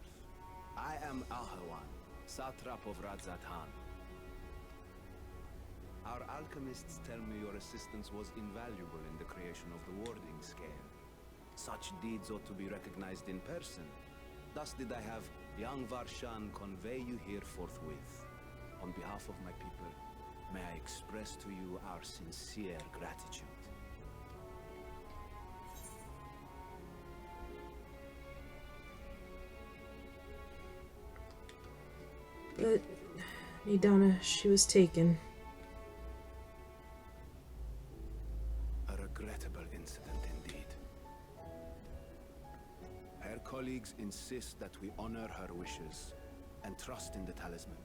I am Ahawan, satrap of Radzatan. Our alchemists tell me your assistance was invaluable in the creation of the warding scale. Such deeds ought to be recognized in person. Thus did I have young Varshan convey you here forthwith. On behalf of my people, may I express to you our sincere gratitude. But Nidana, she was taken. A regrettable incident indeed. Her colleagues insist that we honor her wishes and trust in the talisman,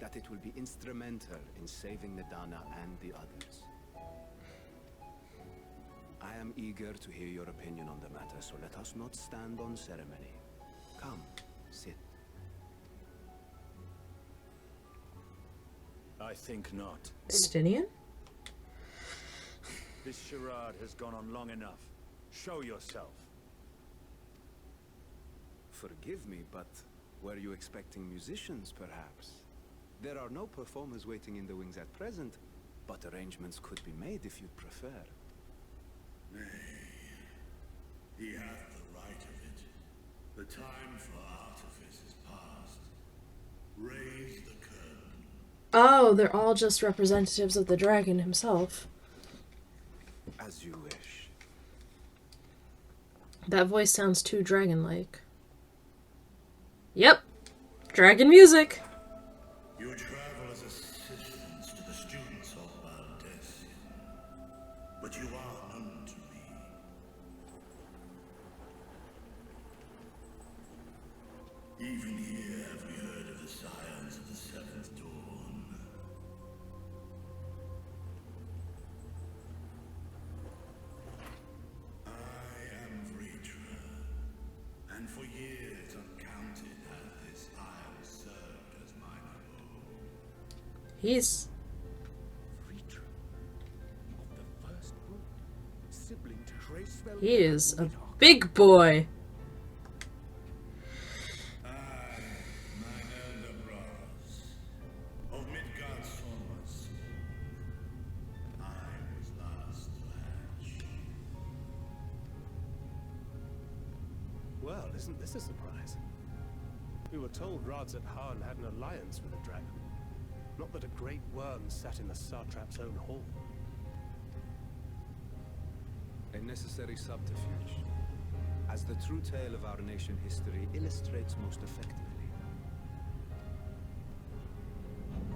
that it will be instrumental in saving Nidana and the others. I am eager to hear your opinion on the matter, so let us not stand on ceremony. Come, sit. I think not. Stinian? This charade has gone on long enough. Show yourself. Forgive me, but were you expecting musicians, perhaps? There are no performers waiting in the wings at present, but arrangements could be made if you'd prefer. Nay, he hath the right of it. The time for artifice is past. Raise the curtain. Oh, they're all just representatives of the dragon himself. As you wish. That voice sounds too dragon-like. Yep. Dragon music. You travel as assistants to the students of Valdesian, but you are known to me. Even here have we heard of the scions of the Seventh Dawn. I am Vritra, and for years uncounted has this isle served as mine abode. He's... Vritra of the first brood, sibling to Gracewell. He is a big boy. I, mine elder brothers, of Midgard Solmus, I was last to hatch. Well, isn't this a surprise? We were told Radzatan had an alliance with the dragon. Not that a great worm sat in the satrap's own hall. A necessary subterfuge, as the true tale of our nation history illustrates most effectively.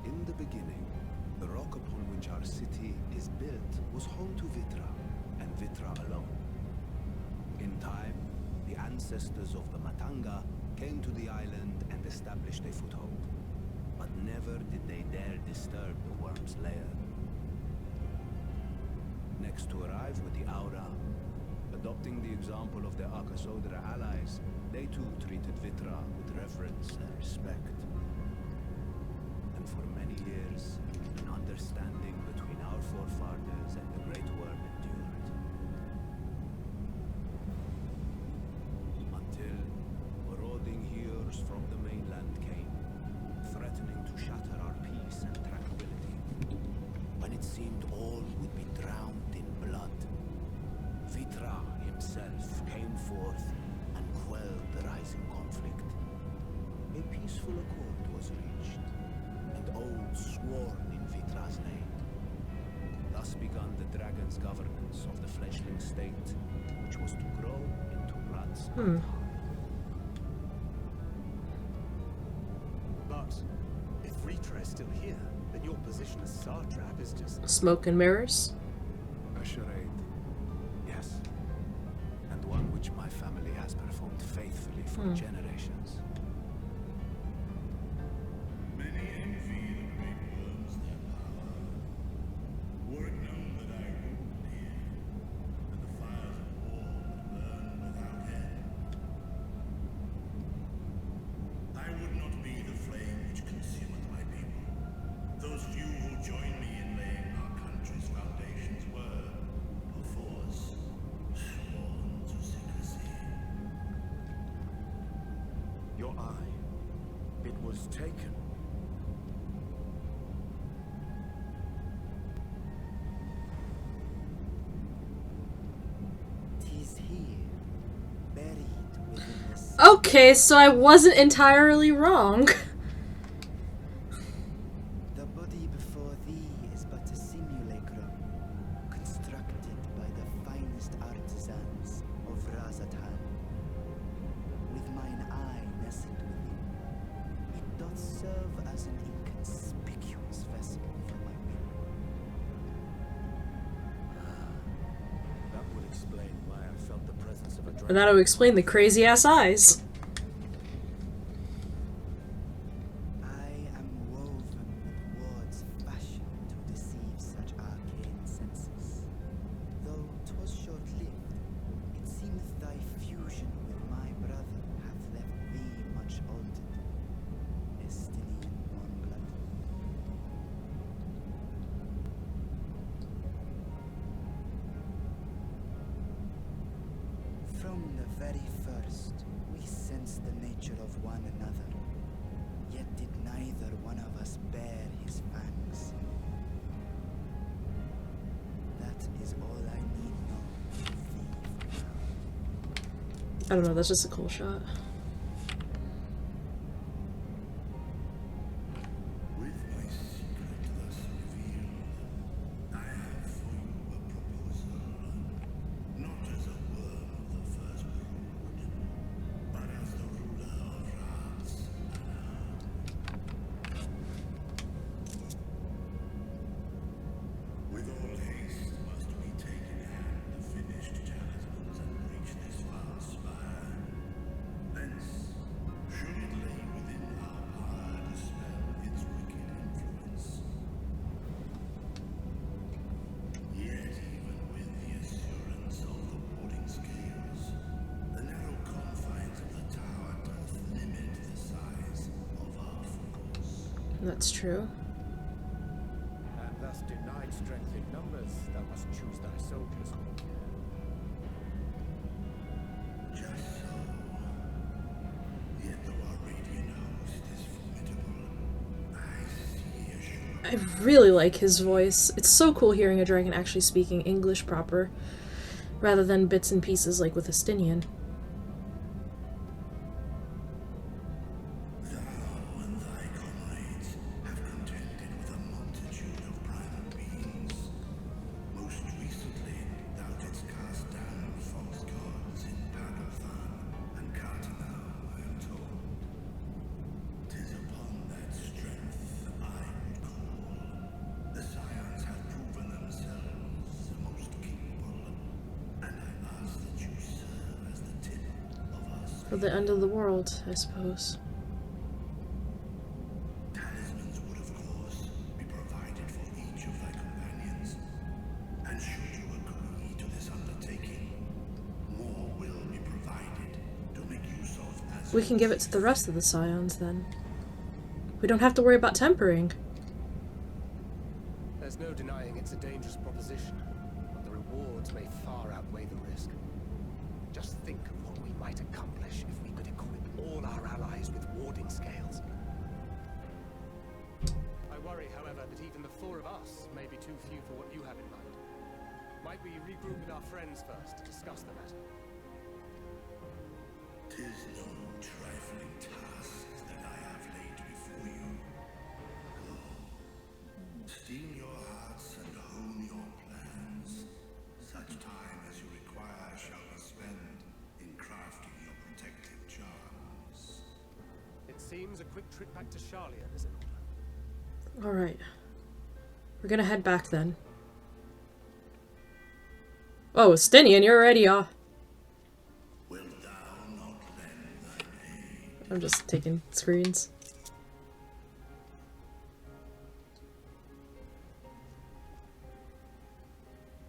In the beginning, the rock upon which our city is built was home to Vitra, and Vitra alone. In time, the ancestors of the Matanga came to the island and established a foothold. But never did they dare disturb the worm's lair. Next to arrive were the Aura. Adopting the example of their Akasodra allies, they too treated Vitra with reverence and respect. And for many years, an understanding between our forefathers and the Great Worm endured. Until marauding heroes from the mainland came, threatening to shatter our peace and tranquility. When it seemed all would be drowned in blood, Vitra himself came forth and quelled the rising conflict. A peaceful accord was reached, and oaths sworn in Vitra's name. Thus began the dragon's governance of the fledgling state, which was to grow into Radzatan. But if Vritra is still here, then your position as satrap is just... Smoke and mirrors. A charade, yes. And one which my family has performed faithfully for generations. Many envy the great worms their power. Were it known that I ruled here, and the fires of war would burn without end, I would not be the eye. It was taken. Tis here, buried within the sea. Okay, so I wasn't entirely wrong. The body before thee is but a simulacrum, constructed by the finest artisans of Razatan. With mine eye nestled within, it doth serve as an inconspicuous vessel for my will. That would explain why I felt the presence of a dragon. And that would explain the crazy ass eyes. I am woven with words fashioned to deceive such arcane senses. Though 'twas short-lived, it seemeth thy fusion with my brother hath left thee much altered. Estinian warmblood. From the very first, we sensed the nature of one another. Yet did neither one of us bear his fangs. That is all I need know of thee for now. I don't know, that's just a cool shot. With my secret thus revealed, I have for you a proposal, not as a worm of the first brood, but as the ruler of Rats. With all haste must we take in hand the finished talismans and reach this far spire. Thence, should it lay within our power to dispel its wicked influence. Yet even with the assurance of the warding scales, the narrow confines of the tower doth limit the size of our force. That's true. And thus denied strength in numbers, thou must choose thy soldiers. Just so. Yet though our radiant host is formidable, I see a sure I really like his voice. It's so cool hearing a dragon actually speaking English proper, rather than bits and pieces like with Estinian. thou and thy comrades have contended with a multitude of primal beings. Most recently, thou didst cast down false gods in Pagathan and Cartanau, I am told. 'Tis upon that strength I would call. The scions have proven themselves the most capable, and I ask that you serve as the tip of our For the end of the world, I suppose. Talismans would, of course, be provided for each of thy companions. And should you agree to this undertaking, more will be provided to make use of as We can give it to the rest of the scions then. We don't have to worry about tempering. There's no denying it's a dangerous proposition, but the rewards may far outweigh the risk. Just think of what we might accomplish if we could equip all our allies with warding scales. I worry, however, that even the four of us may be too few for what you have in mind. Might we regroup with our friends first to discuss the matter? 'Tis no trifling task that I have laid before you. Go, steel your hearts and hone your plans. Such time as you require shall be spent in crafting your protective charms. It seems a quick trip back to Charlian is in order. Alright. We're gonna head back then. Oh, Estinian, you're already off. Wilt thou not lend thine aid? I'm just taking screens.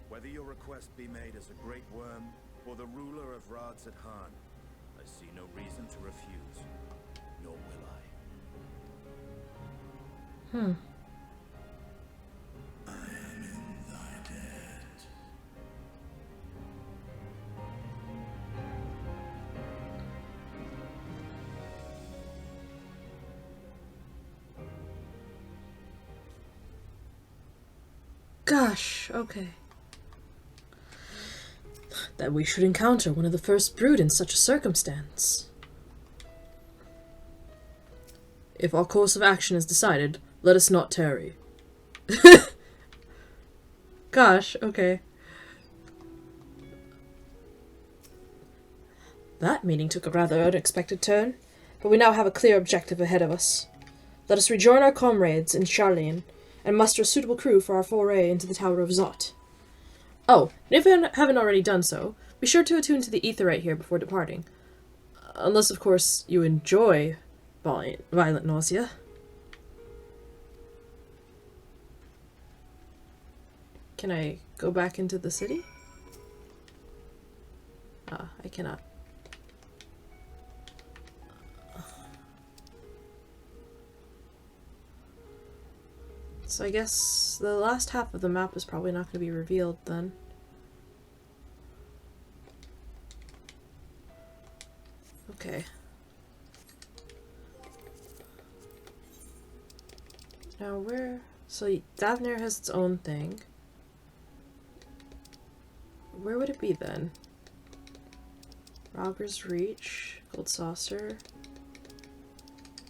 Whether your request be made as a great worm or the ruler of Radzathan, I see no reason to refuse, nor will I. Hmm. I am in thy debt. Gosh, okay. That we should encounter one of the first brood in such a circumstance. If our course of action is decided, let us not tarry. Gosh, okay. That meeting took a rather unexpected turn, but we now have a clear objective ahead of us. Let us rejoin our comrades in Charlene, and muster a suitable crew for our foray into the Tower of Zot. Oh, and if you haven't already done so, be sure to attune to the Aetheryte here before departing. Unless, of course, you enjoy violent nausea. Can I go back into the city? Ah, I cannot. So I guess the last half of the map is probably not going to be revealed then. Okay. Now where... So Thavnair has its own thing. Where would it be then? Robber's Reach, Gold Saucer.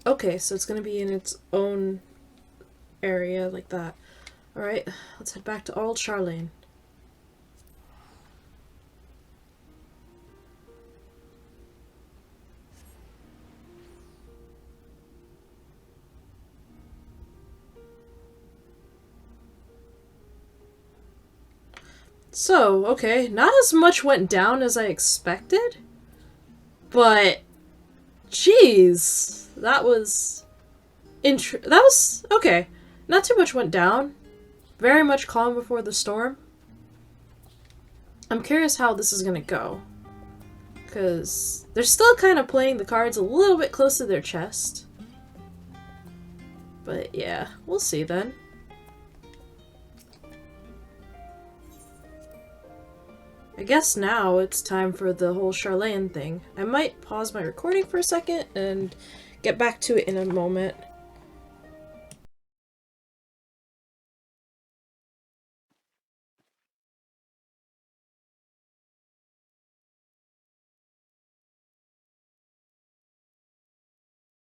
Okay, so it's going to be in its own area like that. Alright, let's head back to Old Charlene. So, okay, not as much went down as I expected, but jeez, that was okay. Not too much went down. Very much calm before the storm. I'm curious how this is gonna go, because they're still kind of playing the cards a little bit close to their chest. But yeah, we'll see then. I guess now it's time for the whole Charlene thing. I might pause my recording for a second and get back to it in a moment.